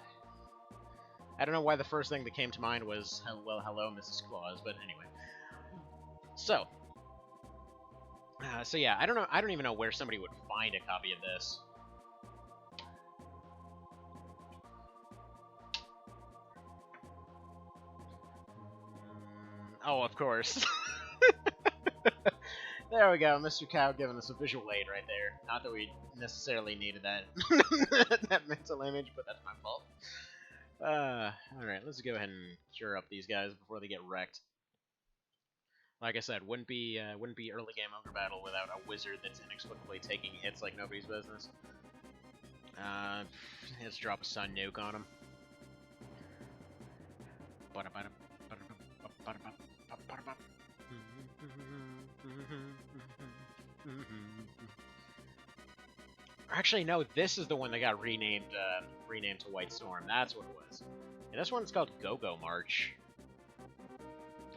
don't know why the first thing that came to mind was, well, hello, Mrs. Claus, but anyway. So yeah, I don't even know where somebody would find a copy of this. Oh, of course. There we go, Mr. Cow giving us a visual aid right there. Not that we necessarily needed that that mental image, but that's my fault. Alright, let's go ahead and cure up these guys before they get wrecked. Like I said, wouldn't be early game Ogre battle without a wizard that's inexplicably taking hits like nobody's business. Let's drop a sun nuke on him. Actually, no, this is the one that got renamed to White Storm. That's what it was. And this one's called Go-Go March.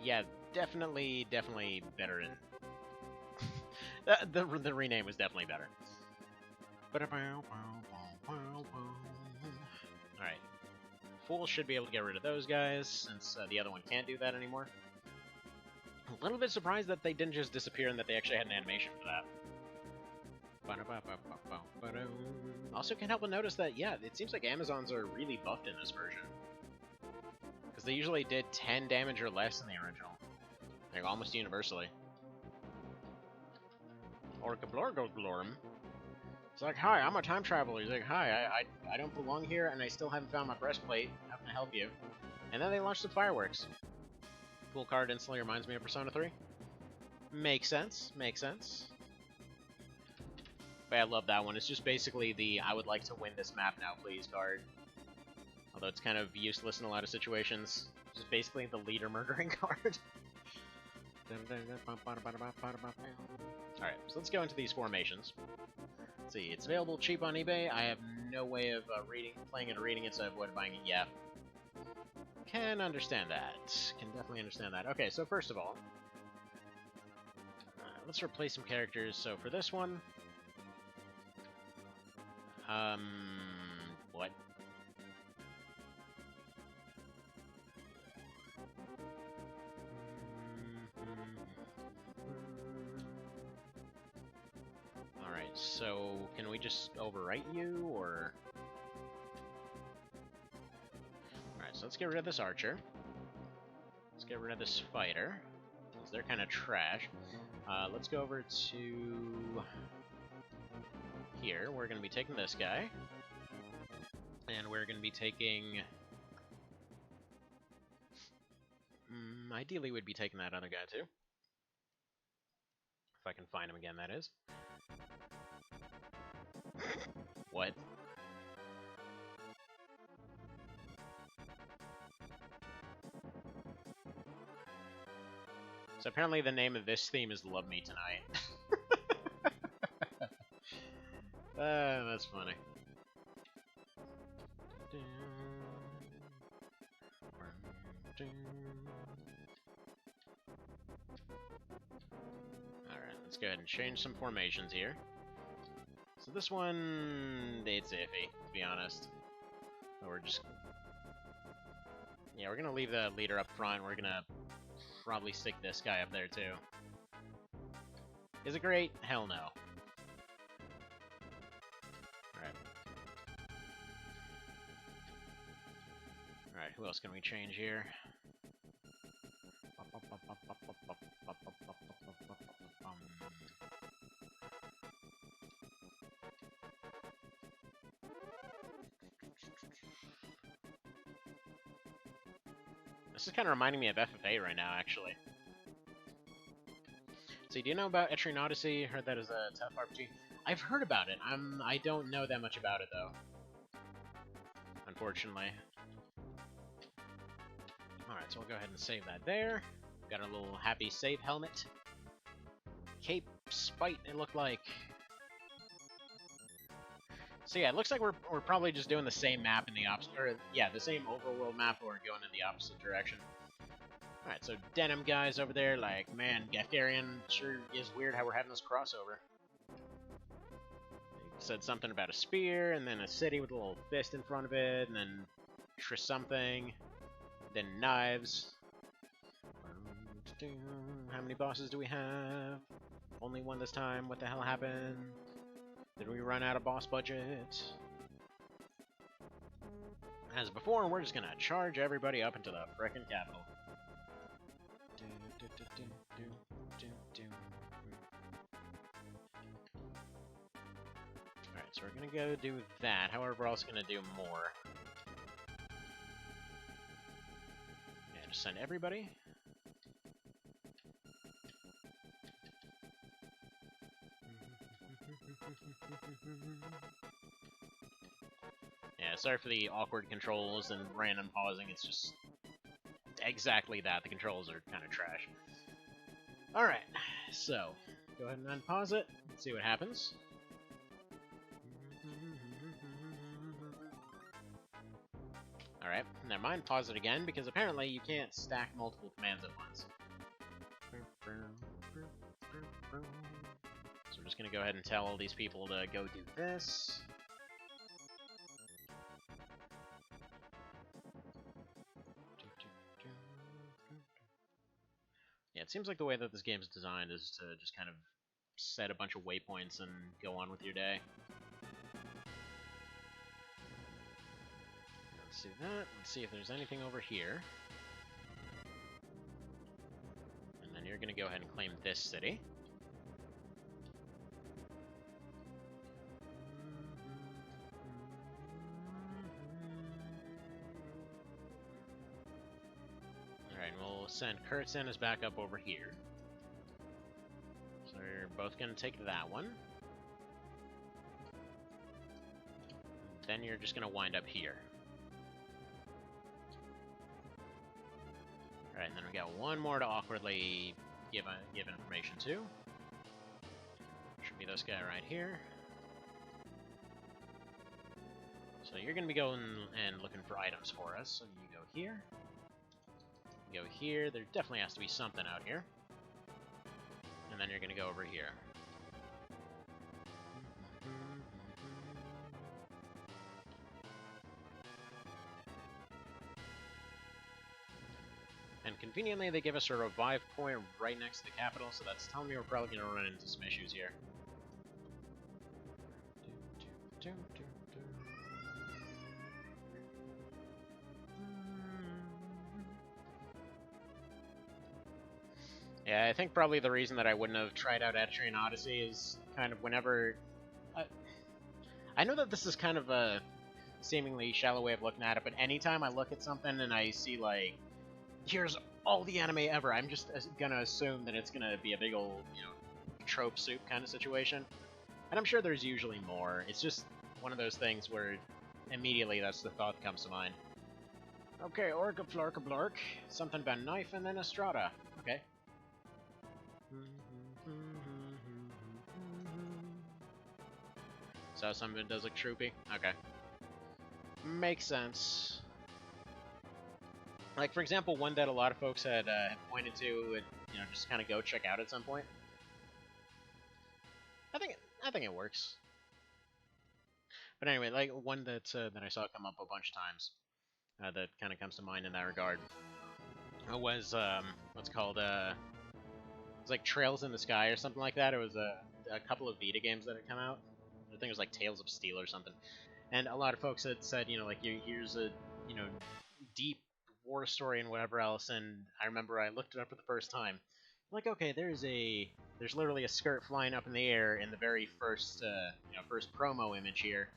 Yeah, definitely better in... the rename was definitely better. Alright. Fool should be able to get rid of those guys, since the other one can't do that anymore. A little bit surprised that they didn't just disappear and that they actually had an animation for that. Also can't help but notice that, yeah, it seems like Amazons are really buffed in this version. Because they usually did 10 damage or less in the original. Like, almost universally. Orcablorgoglorm. It's like, hi, I'm a time traveler. He's like, hi, I don't belong here, and I still haven't found my breastplate. How can I help you? And then they launched some fireworks. Cool card instantly reminds me of Persona 3. Makes sense, makes sense. But I love that one. It's just basically the I would like to win this map now, please card. Although it's kind of useless in a lot of situations. It's just basically the leader murdering card. Alright, so let's go into these formations. Let's see, it's available cheap on eBay. I have no way of playing it or reading it, so I avoided buying it. Yeah. Can understand that. Can definitely understand that. Okay, so first of all, let's replace some characters. So for this one, what? Alright, so can we just overwrite you, or... Alright, so let's get rid of this archer. Let's get rid of this fighter, because they're kind of trash. Let's go over to... here. We're going to be taking this guy. And we're going to be taking... ideally, we'd be taking that other guy, too. If I can find him again, that is. What? So apparently the name of this theme is Love Me Tonight. That's funny. Alright, let's go ahead and change some formations here. So this one, it's iffy, to be honest. So we're just... Yeah, we're gonna leave the leader up front. We're gonna probably stick this guy up there, too. Is it great? Hell no. Alright. Alright, who else can we change here? This is kind of reminding me of FFA right now, actually. So, do you know about Etrian Odyssey? Heard that as a tough RPG? I've heard about it. I don't know that much about it, though. Unfortunately. Alright, so we'll go ahead and save that there. Got a little happy save helmet. Cape Spite, it looked like. So yeah, it looks like we're probably just doing the same map in the opposite, or yeah, the same overworld map, but we're going in the opposite direction. Alright, so denim guys over there, like, man, Gatharian sure is weird how we're having this crossover. He said something about a spear, and then a city with a little fist in front of it, and then something, then knives. How many bosses do we have? Only one this time. What the hell happened? Did we run out of boss budget? As before, we're just gonna charge everybody up into the frickin' capital. Alright, so we're gonna go do that. However, we're also gonna do more. Yeah, just send everybody. Yeah, sorry for the awkward controls and random pausing, it's just exactly that. The controls are kind of trash. Alright, so, go ahead and unpause it, see what happens. Alright, never mind, pause it again, because apparently you can't stack multiple commands at once. So we're just gonna go ahead and tell all these people to go do this. Yeah, it seems like the way that this game is designed is to just kind of set a bunch of waypoints and go on with your day. Let's do that. Let's see if there's anything over here. And then you're going to go ahead and claim this city. Alright, we'll send Kurtzen as backup over here. So we're both going to take that one. Then you're just going to wind up here. Alright, and then we got one more to awkwardly give information to. Should be this guy right here. So you're going to be going and looking for items for us. So you go here. You go here. There definitely has to be something out here. And then you're going to go over here. And conveniently, they give us a revive point right next to the capital, so that's telling me we're probably going to run into some issues here. Yeah, I think probably the reason that I wouldn't have tried out Etrian Odyssey is kind of whenever... I know that this is kind of a seemingly shallow way of looking at it, but anytime I look at something and I see, like, here's all the anime ever, I'm just gonna assume that it's gonna be a big old, you know, trope soup kind of situation. And I'm sure there's usually more. It's just one of those things where immediately that's the thought that comes to mind. Okay, Orca Flarka Blark. Something about knife and then Estrada. Okay. So something does look troopy? Okay. Makes sense. Like, for example, one that a lot of folks had pointed to, and, you know, just kind of go check out at some point. I think it works. But anyway, like one that I saw come up a bunch of times that kind of comes to mind in that regard was what's called it's like Trails in the Sky or something like that. It was a couple of Vita games that had come out. I think it was like Tales of Steel or something. And a lot of folks had said, like here's a deep war story and whatever else. And I remember I looked it up for the first time. Like, okay, there's literally a skirt flying up in the air in the very first first promo image here.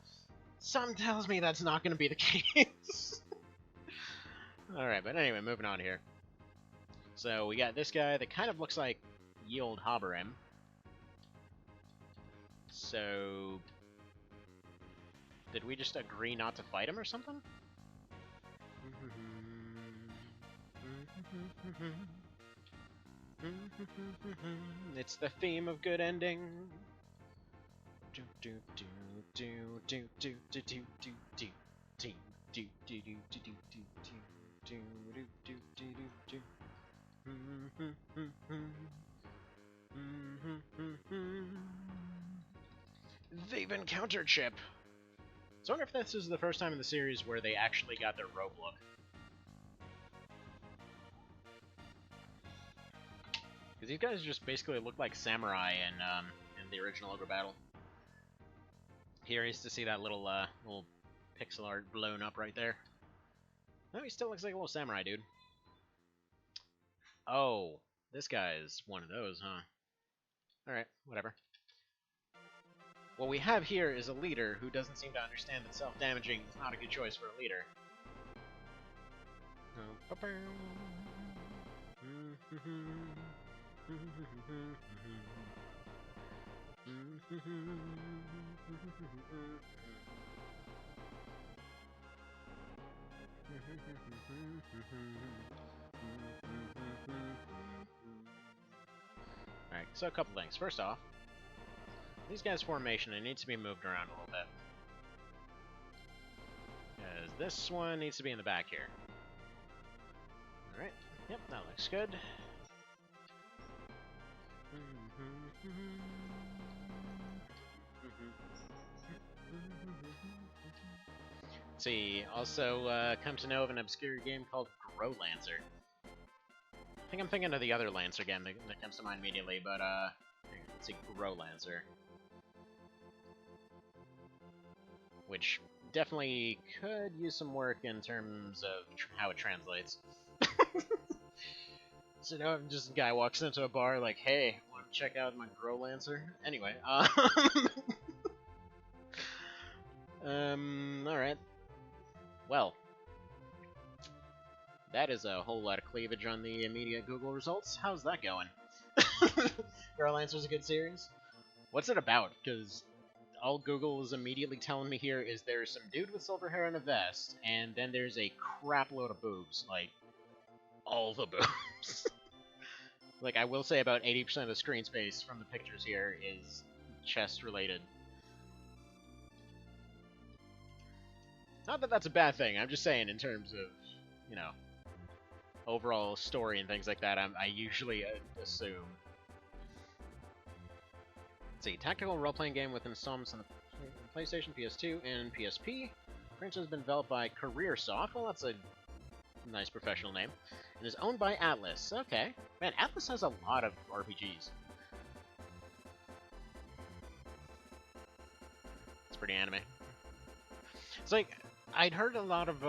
Something tells me that's not going to be the case. All right, but anyway, moving on here. So we got this guy that kind of looks like ye old Haberim. So did we just agree not to fight him or something? It's the theme of good ending. They've encountered Chip. So I wonder if this is the first time in the series where they actually got their robe look. Because these guys just basically look like samurai in the original Ogre battle. Curious to see that little pixel art blown up right there. No, he still looks like a little samurai dude. Oh, this guy is one of those, huh? Alright, whatever. What we have here is a leader who doesn't seem to understand that self-damaging is not a good choice for a leader. Alright, so a couple things. First off, these guys' formation, it needs to be moved around a little bit. Because this one needs to be in the back here. Alright, yep, that looks good. Let's see, also come to know of an obscure game called Grow Lancer. I think I'm thinking of the other Lancer game that comes to mind immediately, but let's see, Grow Lancer. Which definitely could use some work in terms of how it translates. So now just a guy walks into a bar like, hey, want to check out my Grow Lancer? Anyway, alright. Well, that is a whole lot of cleavage on the immediate Google results. How's that going? Grow Lancer's a good series? What's it about? Because all Google is immediately telling me here is there's some dude with silver hair and a vest, and then there's a crap load of boobs. Like, all the boobs. Like, I will say about 80% of the screen space from the pictures here is chest-related. Not that that's a bad thing, I'm just saying in terms of, overall story and things like that, I usually assume. Let's see, tactical role-playing game with installments on the PlayStation, PS2, and PSP. Franchise has been developed by CareerSoft. Well, that's a nice professional name. And is owned by Atlas. Okay. Man, Atlas has a lot of RPGs. It's pretty anime. It's like, I'd heard a lot of,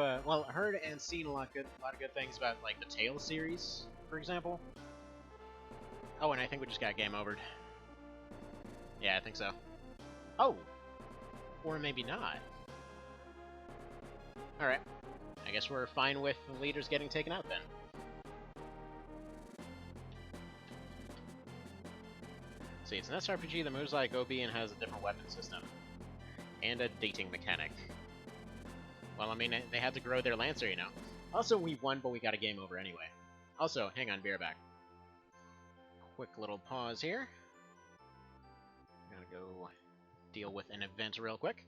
heard and seen a lot of good things about, like, the Tales series, for example. Oh, and I think we just got game overed. Yeah, I think so. Oh! Or maybe not. Alright. I guess we're fine with the leaders getting taken out, then. See, it's an SRPG that moves like OB and has a different weapon system. And a dating mechanic. Well, I mean, they had to grow their Lancer, Also, we won, but we got a game over anyway. Also, hang on, be right back. Quick little pause here. Gotta go deal with an event real quick.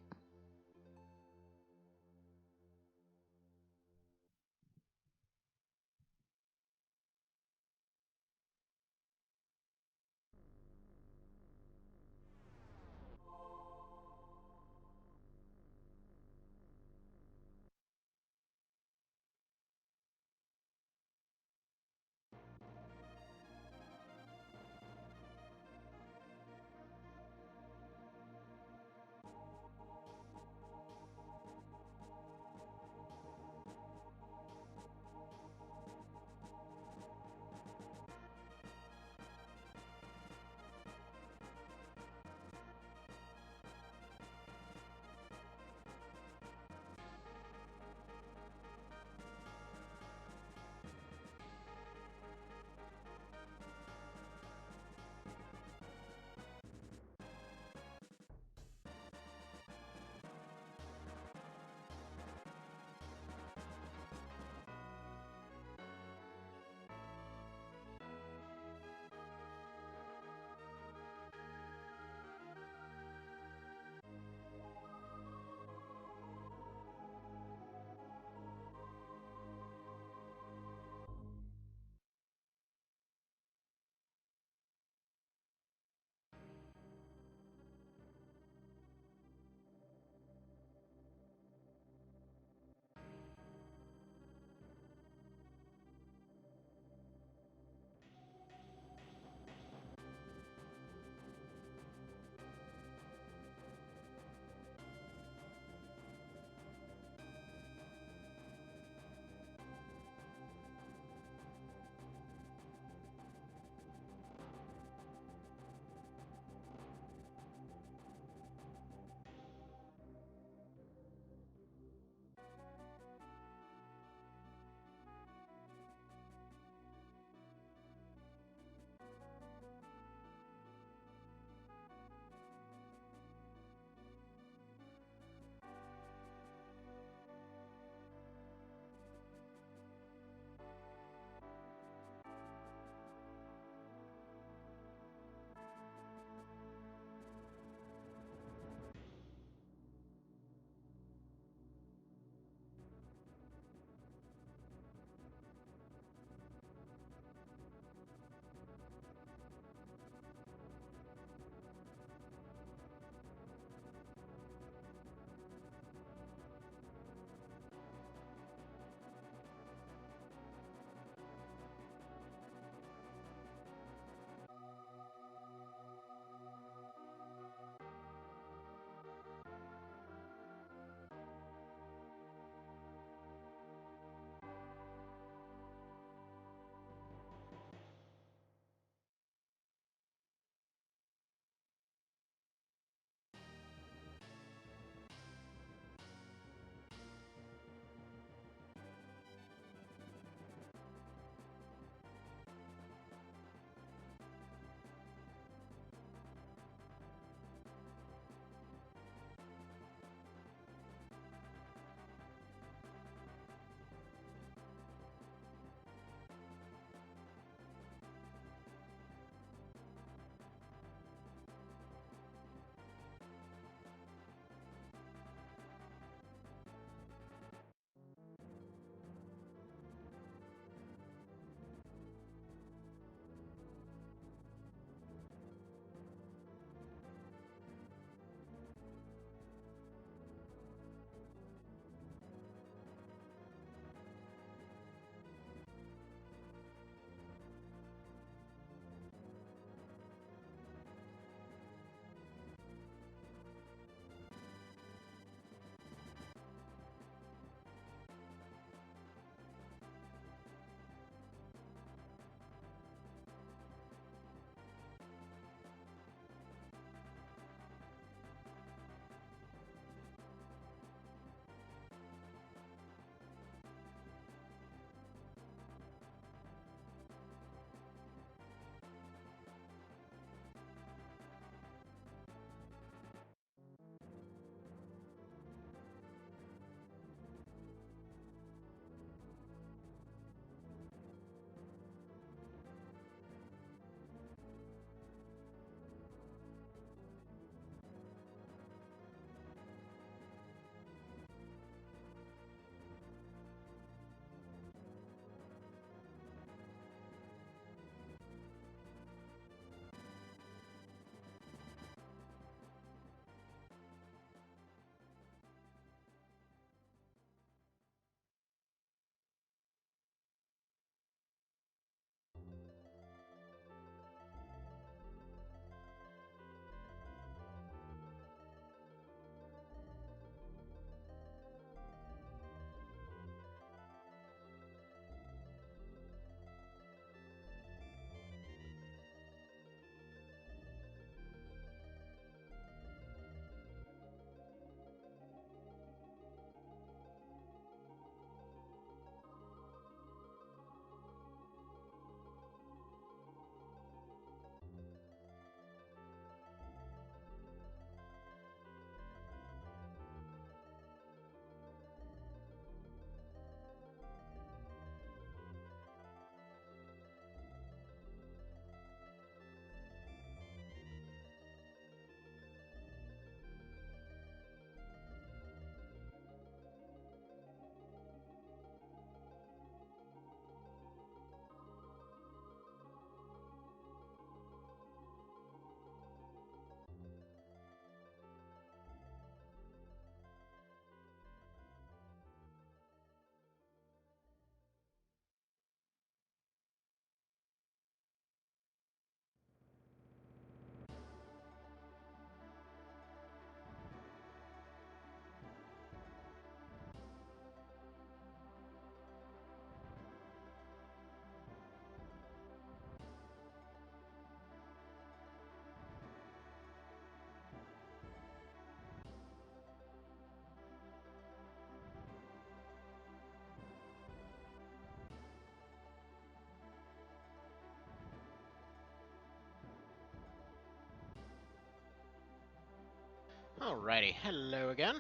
Alrighty, hello again.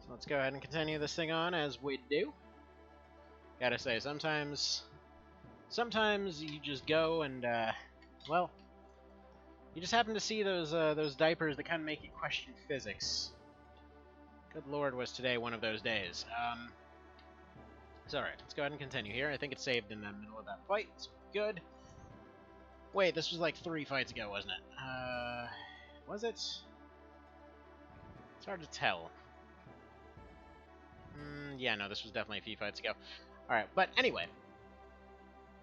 So let's go ahead and continue this thing on as we do. Gotta say, sometimes you just go and, well, you just happen to see those diapers that kind of make you question physics. Good lord, was today one of those days. It's alright, let's go ahead and continue here. I think it's saved in the middle of that fight, so good. Wait, this was like 3 fights ago, wasn't it? Was it? It's hard to tell. Yeah, no, this was definitely a few fights ago. Alright, but anyway.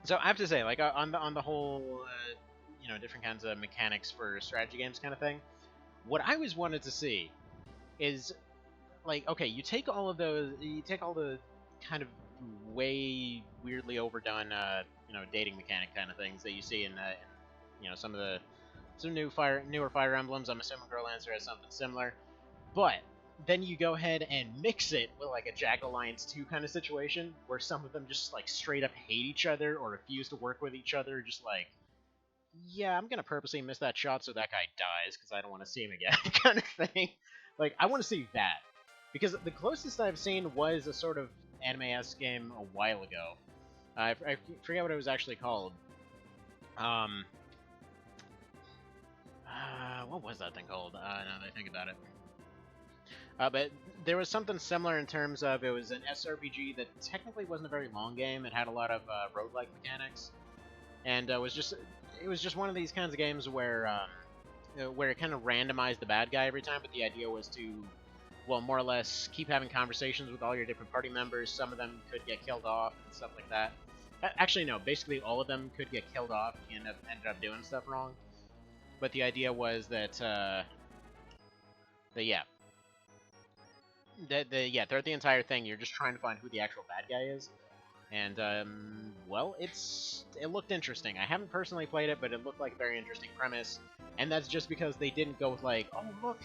So I have to say, like, on the whole, different kinds of mechanics for strategy games kind of thing, what I always wanted to see is, like, okay, you take all the kind of way weirdly overdone, dating mechanic kind of things that you see in some newer Fire Emblems. I'm assuming Girl Lancer has something similar, but then you go ahead and mix it with like a Jagged Alliance 2 kind of situation, where some of them just like straight up hate each other or refuse to work with each other, just like, yeah, I'm gonna purposely miss that shot so that guy dies because I don't want to see him again, kind of thing. Like, I want to see that, because the closest I've seen was a sort of anime-esque game a while ago. I forget what it was actually called. What was that thing called? Now that I think about it. But there was something similar in terms of, it was an SRPG that technically wasn't a very long game. It had a lot of roguelike mechanics, and it was just one of these kinds of games where it kind of randomized the bad guy every time, but the idea was to, well, more or less keep having conversations with all your different party members. Some of them could get killed off and stuff like that. Actually, no, basically all of them could get killed off if you ended up doing stuff wrong. But the idea was that, throughout the entire thing, you're just trying to find who the actual bad guy is. And, well, it looked interesting. I haven't personally played it, but it looked like a very interesting premise. And that's just because they didn't go with, like, oh, look,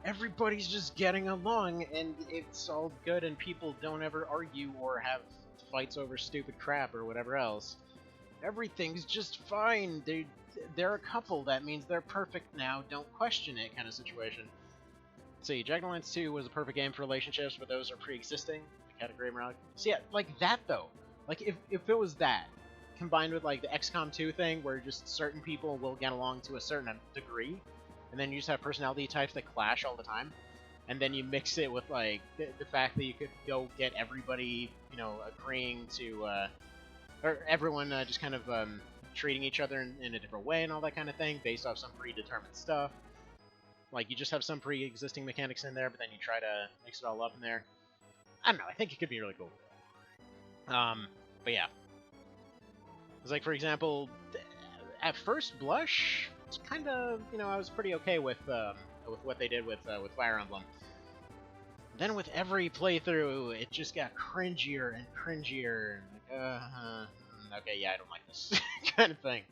everybody's just getting along, and it's all good, and people don't ever argue or have fights over stupid crap or whatever else. Everything's just fine. They're a couple. That means they're perfect now. Don't question it, kind of situation. Let's see, Jagged Alliance 2 was a perfect game for relationships, but those are pre-existing. Category morality. So yeah, like that though. Like if it was that, combined with like the XCOM 2 thing, where just certain people will get along to a certain degree, and then you just have personality types that clash all the time, and then you mix it with like the fact that you could go get everybody, agreeing to, or everyone just kind of treating each other in a different way and all that kind of thing, based off some predetermined stuff. Like, you just have some pre-existing mechanics in there, but then you try to mix it all up in there. I don't know, I think it could be really cool. But yeah. It's like, for example, at first blush, it's kind of, I was pretty okay with what they did with Fire Emblem. Then with every playthrough, it just got cringier and cringier, and like, okay, yeah, I don't like this kind of thing.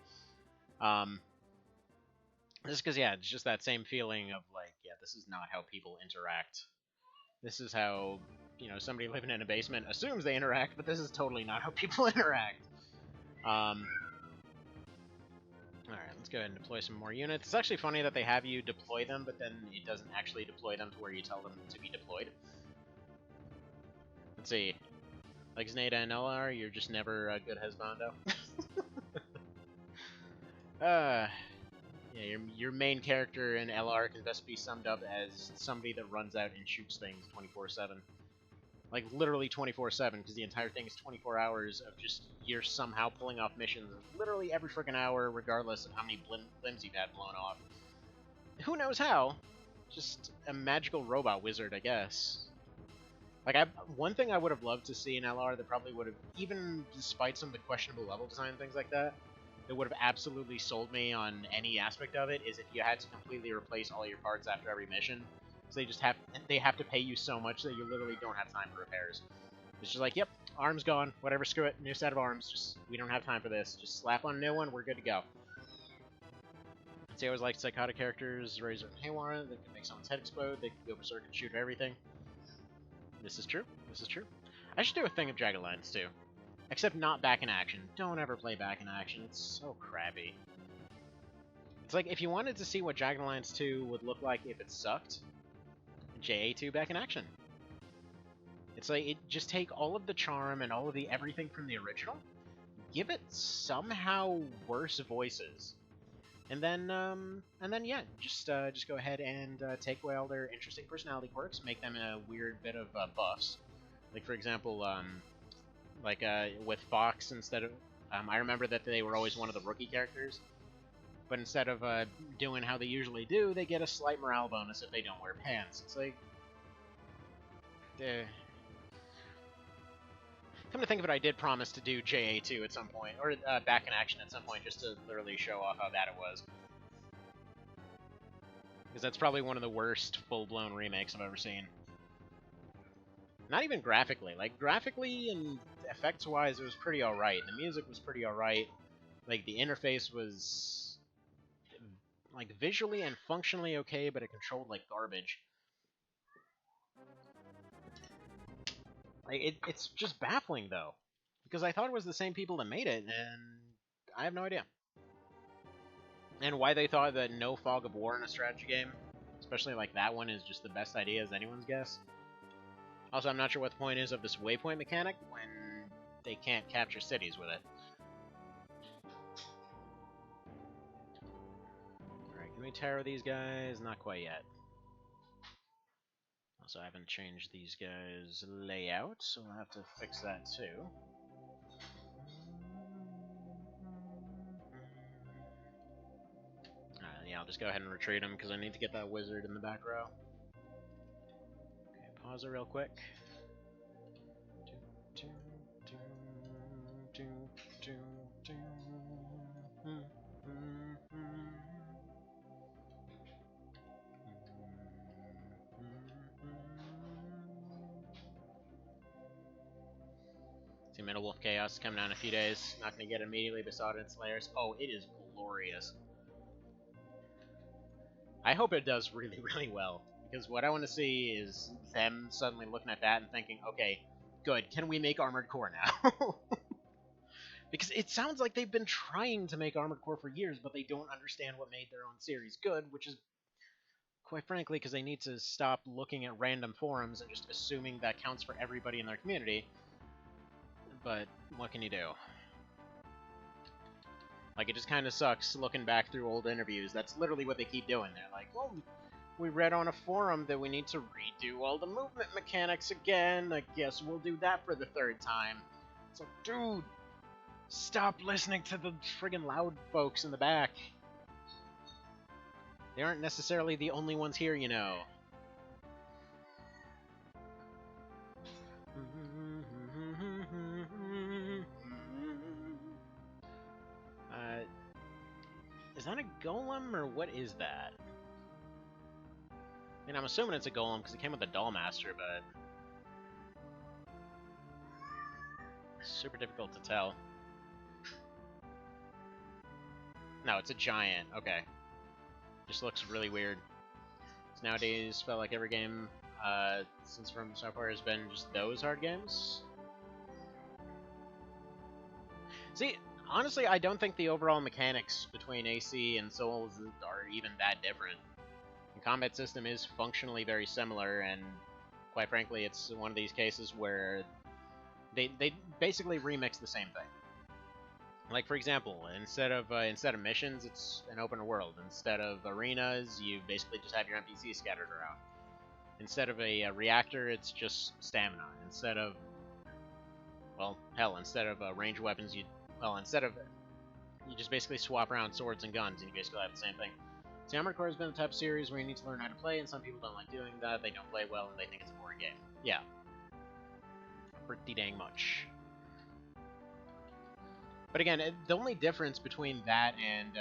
Just because, yeah, it's just that same feeling of, like, yeah, this is not how people interact. This is how, somebody living in a basement assumes they interact, but this is totally not how people interact. Alright, let's go ahead and deploy some more units. It's actually funny that they have you deploy them, but then it doesn't actually deploy them to where you tell them to be deployed. Let's see. Like Zneda and LR, you're just never a good husbando. Yeah, your main character in LR can best be summed up as somebody that runs out and shoots things 24/7. Like, literally 24/7, because the entire thing is 24 hours of just, you're somehow pulling off missions literally every freaking hour, regardless of how many limbs you've had blown off. Who knows how? Just a magical robot wizard, I guess. Like, one thing I would have loved to see in LR that probably would have, even despite some of the questionable level design and things like that, that would have absolutely sold me on any aspect of it, is if you had to completely replace all your parts after every mission. So they have to pay you so much that you literally don't have time for repairs. It's just like, yep, arm's gone, whatever, screw it, new set of arms, just, we don't have time for this. Just slap on a new one, we're good to go. See, I always liked psychotic characters, Razor and Haywire, they can make someone's head explode, they can go berserk and shoot everything. This is true, this is true. I should do a thing of Jagged Alliance too. Except not back in action. Don't ever play back in action, it's so crappy. It's like, if you wanted to see what Dragon Alliance 2 would look like if it sucked, JA2 back in action. It's like, just take all of the charm and all of the everything from the original, give it somehow worse voices, and then yeah, just go ahead and take away all their interesting personality quirks, make them a weird bit of buffs. Like, for example, with Fox, instead of... I remember that they were always one of the rookie characters, but instead of doing how they usually do, they get a slight morale bonus if they don't wear pants. It's like... Come to think of it, I did promise to do JA2 at some point, or Back in Action at some point, just to literally show off how bad it was. Because that's probably one of the worst full-blown remakes I've ever seen. Not even graphically. Like, graphically and effects-wise, it was pretty alright. The music was pretty alright. Like, the interface was... like, visually and functionally okay, but it controlled like garbage. Like, it's just baffling, though. Because I thought it was the same people that made it, and I have no idea. And why they thought that no fog of war in a strategy game, especially like that one, is just the best idea is anyone's guess. Also, I'm not sure what the point is of this waypoint mechanic when they can't capture cities with it. Alright, can we tarot these guys? Not quite yet. Also, I haven't changed these guys' layout, so we'll have to fix that too. Yeah, I'll just go ahead and retreat him because I need to get that wizard in the back row. Okay, pause it real quick. See, Middle Wolf Chaos coming out in a few days. Not going to get immediately Besotted Slayers. Oh, it is glorious. I hope it does really, really well. Because what I want to see is them suddenly looking at that and thinking, okay, good, can we make Armored Core now? Because it sounds like they've been trying to make Armored Core for years, but they don't understand what made their own series good, which is, quite frankly, because they need to stop looking at random forums and just assuming that counts for everybody in their community. But what can you do? Like, it just kind of sucks looking back through old interviews. That's literally what they keep doing. They're like, well, we read on a forum that we need to redo all the movement mechanics again. I guess we'll do that for the third time. It's like, dude, stop listening to the friggin' loud folks in the back. They aren't necessarily the only ones here, you know. Is that a golem, or what is that? I mean, I'm assuming it's a golem, because it came with a Dollmaster, but... super difficult to tell. No, it's a giant. Okay. Just looks really weird. So nowadays, felt like every game, since From Software has been just those hard games. See, honestly, I don't think the overall mechanics between AC and Souls are even that different. The combat system is functionally very similar, and quite frankly, it's one of these cases where they basically remix the same thing. Like, for example, instead of missions, it's an open world. Instead of arenas, you basically just have your NPCs scattered around. Instead of a reactor, it's just stamina. Instead of, well, hell, instead of ranged weapons, you just basically swap around swords and guns, and you basically have the same thing. See, Armored Core has been the type of series where you need to learn how to play, and some people don't like doing that. They don't play well, and they think it's a boring game. Yeah. Pretty dang much. But again, the only difference between that and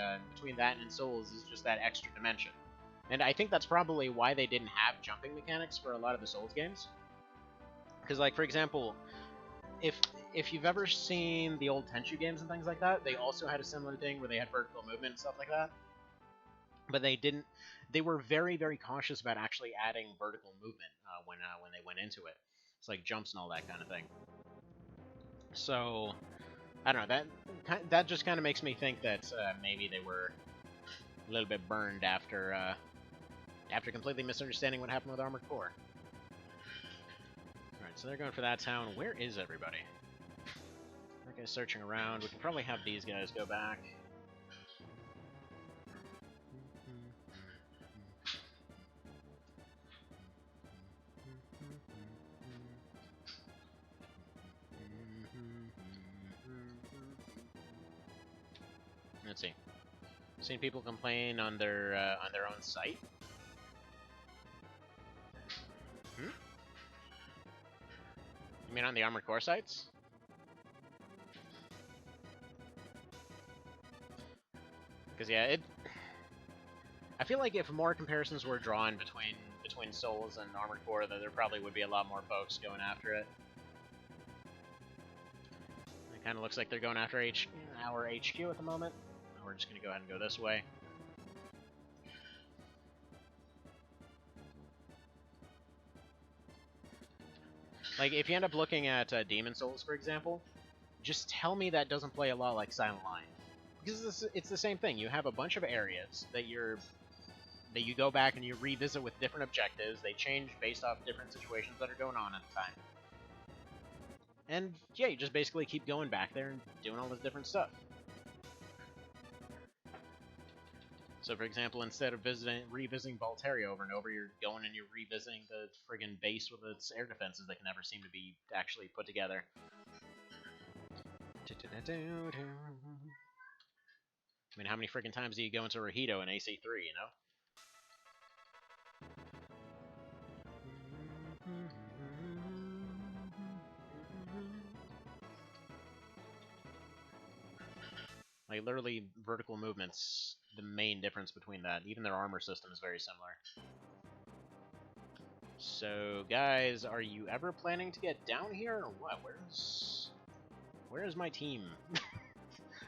Souls is just that extra dimension. And I think that's probably why they didn't have jumping mechanics for a lot of the Souls games. Because, like, for example, if you've ever seen the old Tenchu games and things like that, they also had a similar thing where they had vertical movement and stuff like that. But they were very, very cautious about actually adding vertical movement when they went into it. It's like jumps and all that kind of thing. So, I don't know, that just kind of makes me think that maybe they were a little bit burned after completely misunderstanding what happened with Armored Core. Alright, so they're going for that town. Where is everybody? That guy's searching around. We can probably have these guys go back. Let's see. Seen people complain on their own site. Hmm? You mean on the Armored Core sites? Because yeah, I feel like if more comparisons were drawn between Souls and Armored Core, then there probably would be a lot more folks going after it. It kind of looks like they're going after our HQ at the moment. We're just going to go ahead and go this way. Like, if you end up looking at Demon Souls, for example, just tell me that doesn't play a lot like Silent Line. Because it's the same thing. You have a bunch of areas that you go back and you revisit with different objectives. They change based off different situations that are going on at the time. And yeah, you just basically keep going back there and doing all this different stuff. So, for example, instead of revisiting Valteria over and over, you're going and you're revisiting the friggin' base with its air defenses that can never seem to be actually put together. I mean, how many friggin' times do you go into Rojito in AC3, you know? Like, literally, vertical movement's the main difference between that. Even their armor system is very similar. So, guys, are you ever planning to get down here, or what? Where's my team?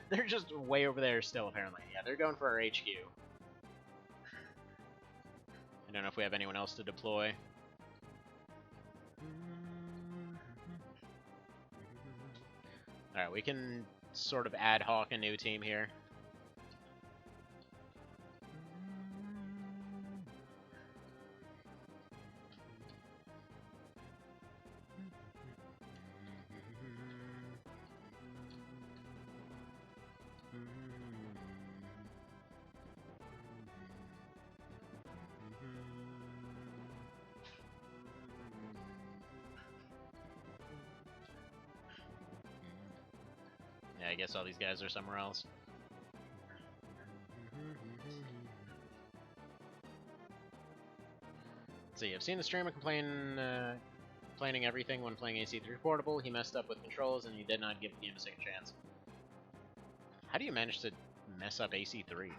They're just way over there still, apparently. Yeah, they're going for our HQ. I don't know if we have anyone else to deploy. Alright, we can sort of ad hoc a new team here. Yeah, I guess all these guys are somewhere else. Let's see, I've seen the streamer complaining everything when playing AC3 Portable. He messed up with controls and he did not give the game a second chance. How do you manage to mess up AC3?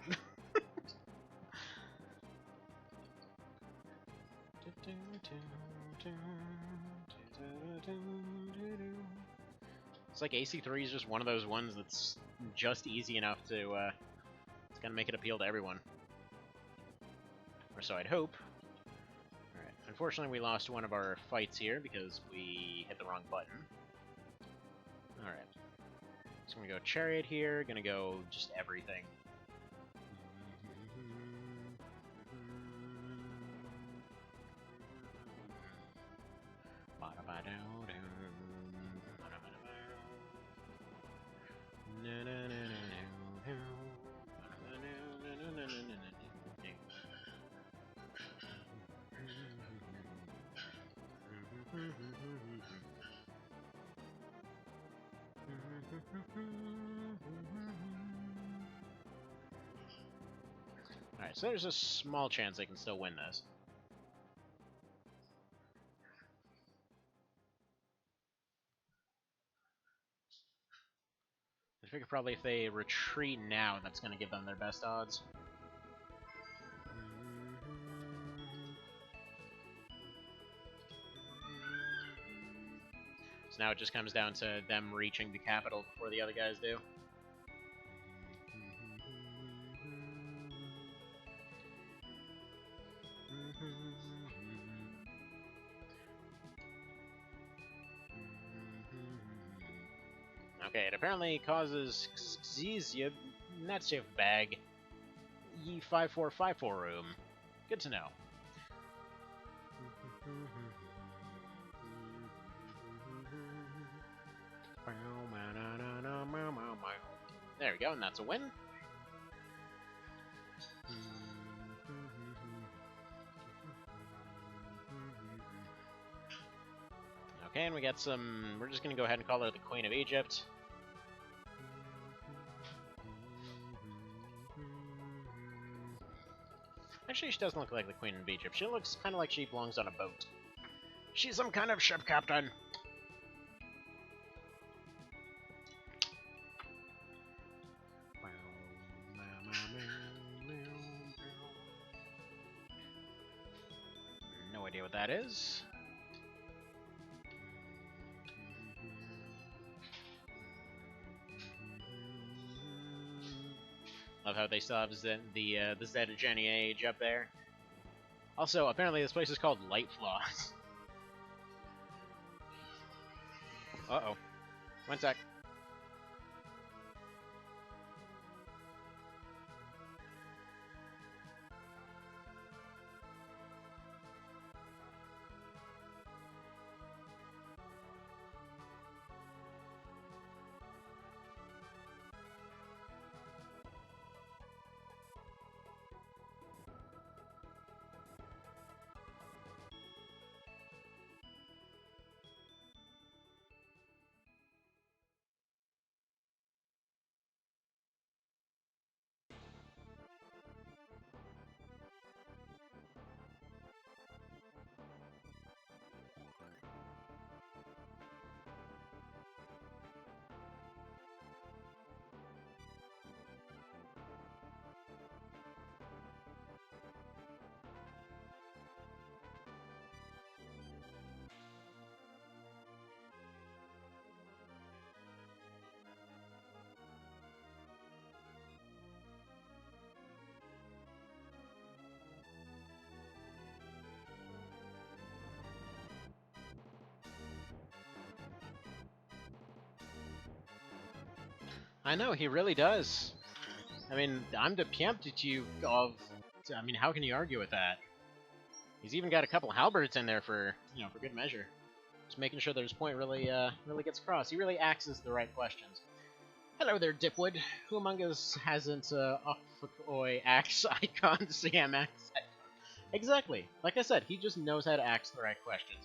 It's like AC3 is just one of those ones that's just easy enough to, it's gonna make it appeal to everyone. Or so I'd hope. Alright, unfortunately we lost one of our fights here because we hit the wrong button. Alright. So I'm gonna go Chariot here, gonna go just everything. Alright, so there's a small chance they can still win this. I figure probably if they retreat now, that's going to give them their best odds. So now it just comes down to them reaching the capital before the other guys do. Okay, it apparently causes Xyzia Natsif bag. ye 5454 room. Good to know. There we go, and that's a win. Okay, and we got some... We're just gonna go ahead and call her the Queen of Egypt. Actually, she doesn't look like the Queen of Egypt. She looks kind of like she belongs on a boat. She's some kind of ship captain. No idea what that is. Love how they still have the Zeta Jenny Age up there. Also, apparently this place is called Light Floss. Uh-oh. One sec. I know, he really does. I mean, I'm the piemptitude of... I mean, how can you argue with that? He's even got a couple halberds in there for, you know, for good measure. Just making sure that his point really gets across. He really axes the right questions. Hello there, Dipwood. Who among us hasn't, Ophokoi axe icon, CM axe icon? Exactly. Like I said, he just knows how to axe the right questions.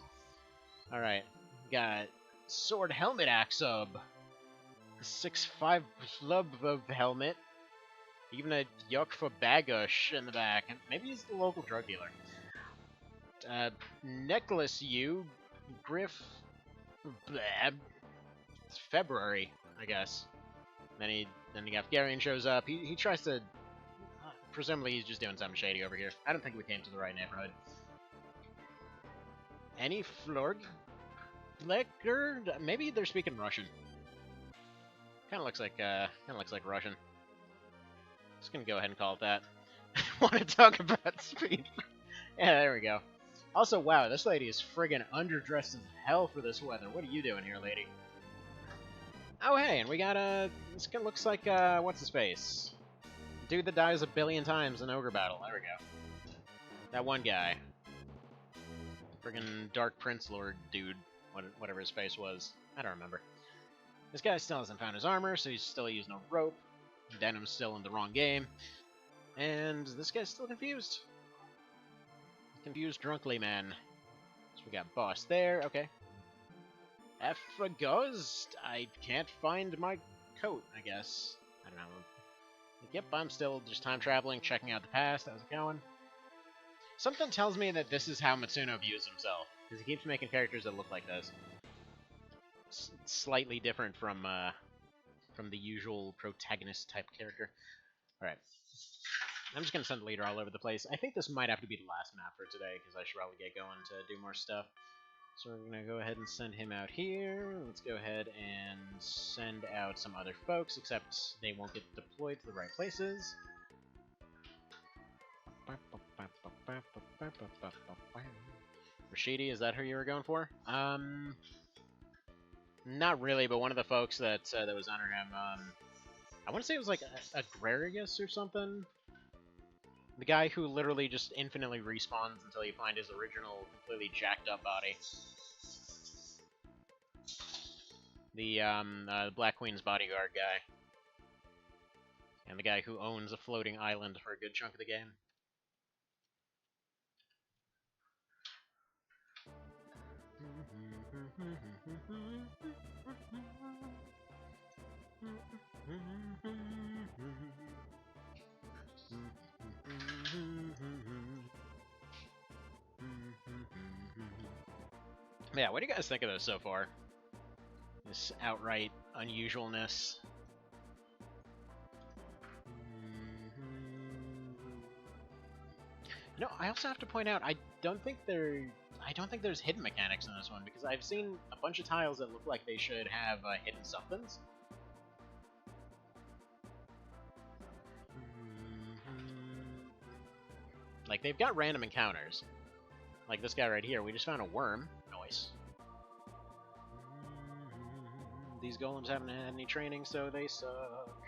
Alright, got Sword Helmet Axub. 6'5" flub of helmet. Even a yuck for bagush in the back. Maybe he's the local drug dealer. Necklace you. Griff. Blab. It's February, I guess. Then you got Garion shows up. He tries to... presumably he's just doing something shady over here. I don't think we came to the right neighborhood. Any Florg? Lecker? Maybe they're speaking Russian. Kind of looks like Russian. Just gonna go ahead and call it that. Want to talk about speed? Yeah, there we go. Also, wow, this lady is friggin' underdressed as hell for this weather. What are you doing here, lady? Oh, hey, and we got this guy looks like what's his face? Dude that dies a billion times in Ogre battle. There we go. That one guy. Friggin' Dark Prince Lord dude. Whatever his face was. I don't remember. This guy still hasn't found his armor, so he's still using a rope. Denim's still in the wrong game. And this guy's still confused. Confused drunkly man. So we got boss there, okay. Efagozd? I can't find my coat, I guess. I don't know. Yep, I'm still just time traveling, checking out the past. How's it going? Something tells me that this is how Matsuno views himself. Because he keeps making characters that look like this. Slightly different from the usual protagonist type character. Alright. I'm just gonna send the leader all over the place. I think this might have to be the last map for today, because I should probably get going to do more stuff. So we're gonna go ahead and send him out here. Let's go ahead and send out some other folks, except they won't get deployed to the right places. Rashidi, is that who you were going for? Not really, but one of the folks that was under him, I want to say it was like Agrarius or something. The guy who literally just infinitely respawns until you find his original, completely jacked up body. The Black Queen's bodyguard guy. And the guy who owns a floating island for a good chunk of the game. Yeah, what do you guys think of this so far? This outright unusualness. No, I also have to point out, I don't think there's hidden mechanics in this one, because I've seen a bunch of tiles that look like they should have hidden somethings. Like, they've got random encounters. Like this guy right here, we just found a worm. Nice. These golems haven't had any training, so they suck.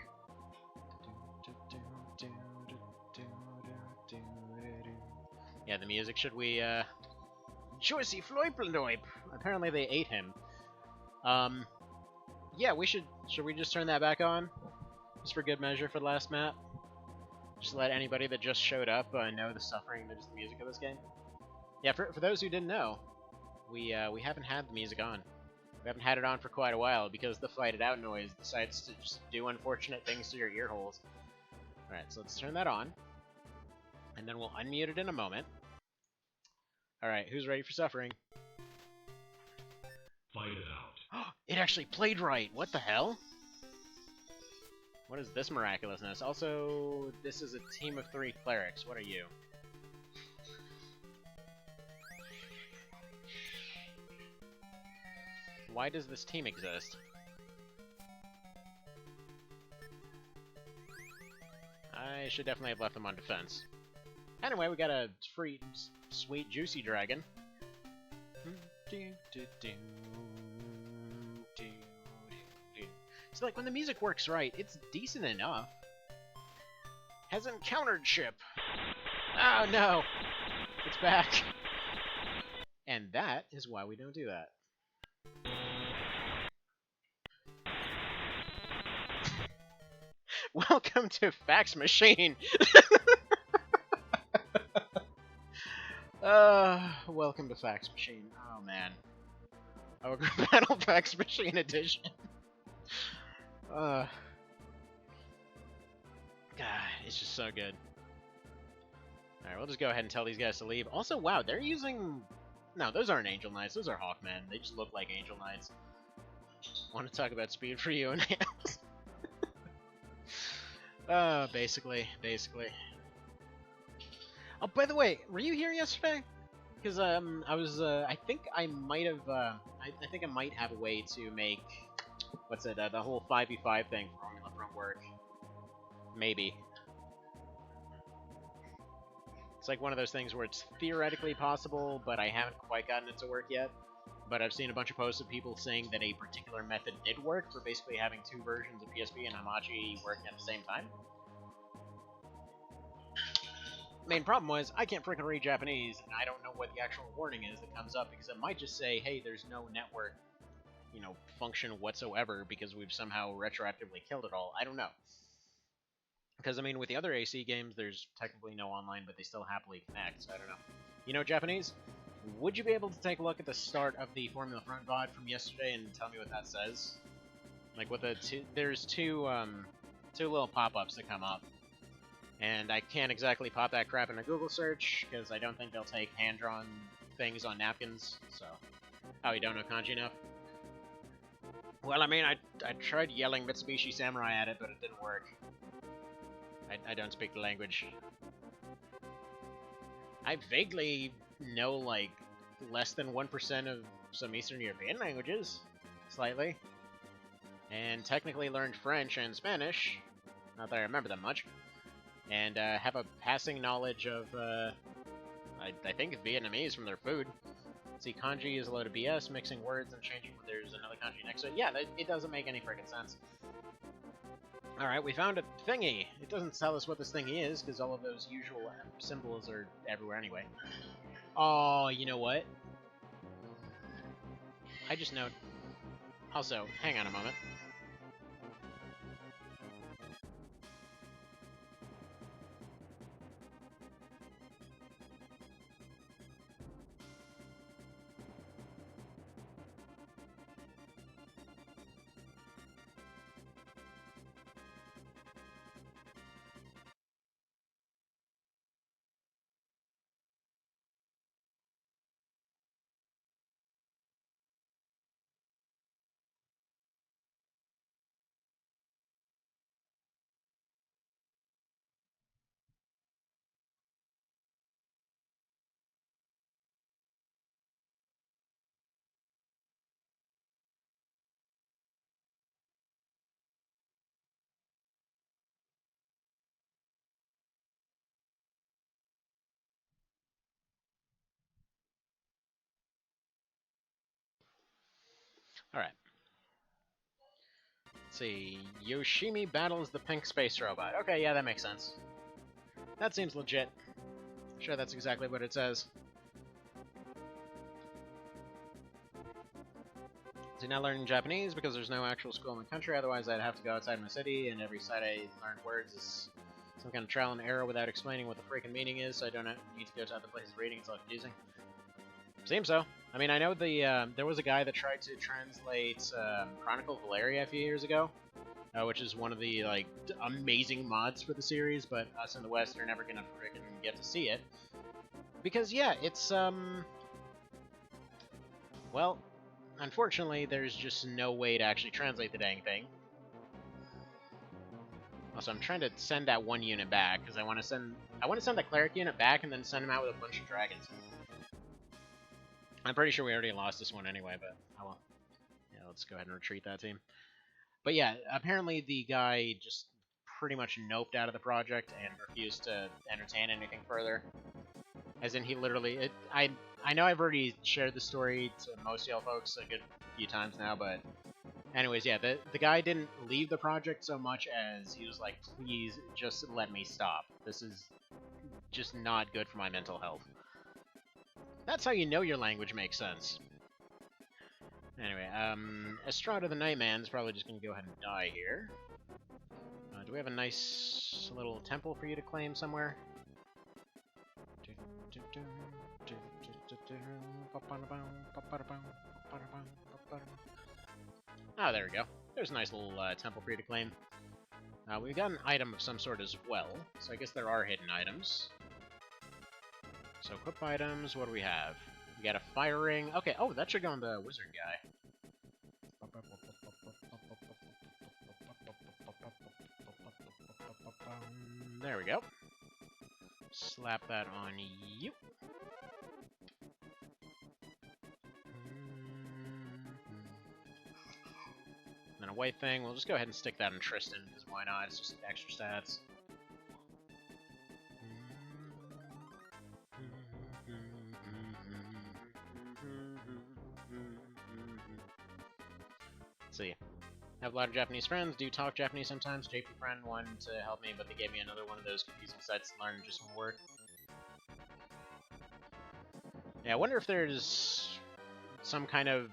Yeah, the music, should we, Joycey Floipelnoip! Apparently they ate him. Yeah, should we just turn that back on? Just for good measure for the last map? Just let anybody that just showed up know the suffering that is the music of this game. Yeah, for those who didn't know, we haven't had the music on. We haven't had it on for quite a while because the fight it out noise decides to just do unfortunate things to your ear holes. Alright, so let's turn that on. And then we'll unmute it in a moment. Alright, who's ready for suffering? Fight it out. It actually played right! What the hell? What is this miraculousness? Also, this is a team of 3 clerics. What are you? Why does this team exist? I should definitely have left them on defense. Anyway, we got a free, sweet, juicy dragon. So, like, when the music works right, it's decent enough. Has encountered ship. Oh, no! It's back. And that is why we don't do that. Welcome to Fax Machine! Welcome to Fax Machine. Oh, man. Ogre Battle Fax Machine Edition. God, it's just so good. Alright, we'll just go ahead and tell these guys to leave. Also, wow, they're using... No, those aren't Angel Knights, those are Hawkmen. They just look like Angel Knights. Want to talk about speed for you and nails? Basically. Oh, by the way, were you here yesterday? Because, I was, I think I might have, I think I might have a way to make, what's it, the whole 5v5 thing for Formula Front work. Maybe. It's like one of those things where it's theoretically possible, but I haven't quite gotten it to work yet. But I've seen a bunch of posts of people saying that a particular method did work for basically having 2 versions of PSP and Hamachi working at the same time. Main problem was, I can't freaking read Japanese, and I don't know what the actual warning is that comes up, because it might just say, hey, there's no network, you know, function whatsoever, because we've somehow retroactively killed it all. I don't know. Because, I mean, with the other AC games, there's technically no online, but they still happily connect, so I don't know. You know Japanese? Would you be able to take a look at the start of the Formula Front VOD from yesterday and tell me what that says? Like, what the there's two little pop-ups that come up. And I can't exactly pop that crap in a Google search, because I don't think they'll take hand-drawn things on napkins, so... Oh, you don't know kanji enough? Well, I mean, I tried yelling Mitsubishi Samurai at it, but it didn't work. I don't speak the language. I vaguely know, like, less than 1% of some Eastern European languages. Slightly. And technically learned French and Spanish. Not that I remember them much. And have a passing knowledge of, I think Vietnamese from their food. See, kanji is a load of BS, mixing words and changing when there's another kanji next to it. Yeah, it doesn't make any freaking sense. Alright, we found a thingy. It doesn't tell us what this thingy is, because all of those usual symbols are everywhere anyway. Oh, you know what? I just know... Also, hang on a moment. Alright. Let's see. Yoshimi battles the pink space robot. Okay, yeah, that makes sense. That seems legit. Sure, that's exactly what it says. So now learning Japanese because there's no actual school in my country, otherwise I'd have to go outside my city, and every site I learned words is some kind of trial and error without explaining what the freaking meaning is, so I don't need to go to other places reading, it's all confusing. Seems so. I mean, I know there was a guy that tried to translate Chronicle of Valeria a few years ago, which is one of the, like, amazing mods for the series, but us in the West are never gonna freaking get to see it. Because, yeah, it's, well, unfortunately, there's just no way to actually translate the dang thing. Also, I'm trying to send that one unit back, because I want to send that cleric unit back and then send him out with a bunch of dragons. I'm pretty sure we already lost this one anyway, but oh well. Yeah, let's go ahead and retreat that team. But yeah, apparently the guy just pretty much noped out of the project and refused to entertain anything further. As in, he literally... I know I've already shared the story to most y'all folks a good few times now, but... Anyways, yeah, the guy didn't leave the project so much as he was like, please, just let me stop. This is just not good for my mental health. That's how you know your language makes sense. Anyway, Estrada the Nightman's probably just gonna go ahead and die here. Do we have a nice little temple for you to claim somewhere? Oh, there we go. There's a nice little temple for you to claim. We've got an item of some sort as well, so I guess there are hidden items. So, equip items, what do we have? We got a fire ring. Okay, oh, that should go on the wizard guy. There we go. Slap that on you. Then a white thing, we'll just go ahead and stick that in Tristan, because why not? It's just extra stats. Let's see. I have a lot of Japanese friends, do talk Japanese sometimes. JP friend wanted to help me, but they gave me another one of those confusing sites to learn just one word. Yeah, I wonder if there's some kind of...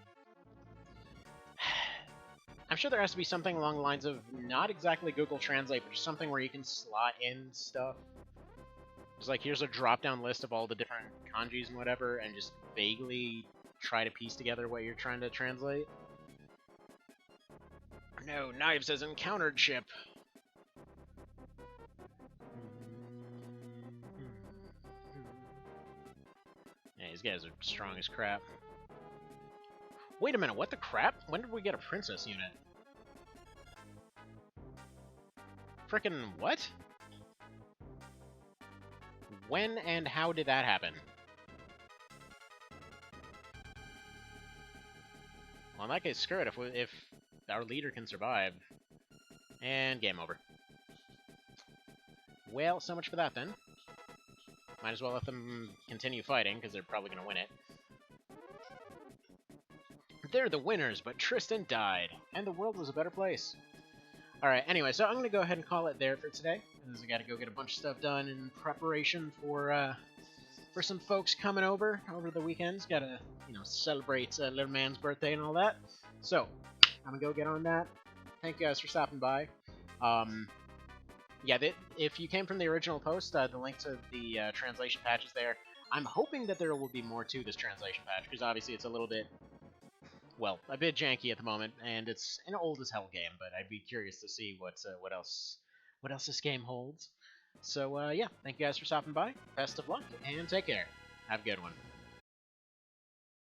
I'm sure there has to be something along the lines of, not exactly Google Translate, but just something where you can slot in stuff. It's like, here's a drop-down list of all the different kanjis and whatever, and just vaguely try to piece together what you're trying to translate. No, Knives has encountered ship. Yeah, these guys are strong as crap. Wait a minute, what the crap? When did we get a princess unit? Frickin' what? When and how did that happen? Well, in that case, screw it. If our leader can survive. And game over. Well, so much for that then. Might as well let them continue fighting, because they're probably going to win it. They're the winners, but Tristan died, and the world was a better place. Alright, anyway, so I'm going to go ahead and call it there for today, because I got to go get a bunch of stuff done in preparation for some folks coming over the weekends. Got to, celebrate little man's birthday and all that. So, I'm going to go get on that. Thank you guys for stopping by. Yeah, if you came from the original post, the link to the translation patch is there. I'm hoping that there will be more to this translation patch, because obviously it's a little bit, well, a bit janky at the moment, and it's an old as hell game, but I'd be curious to see what else this game holds. So, yeah, thank you guys for stopping by. Best of luck, and take care. Have a good one.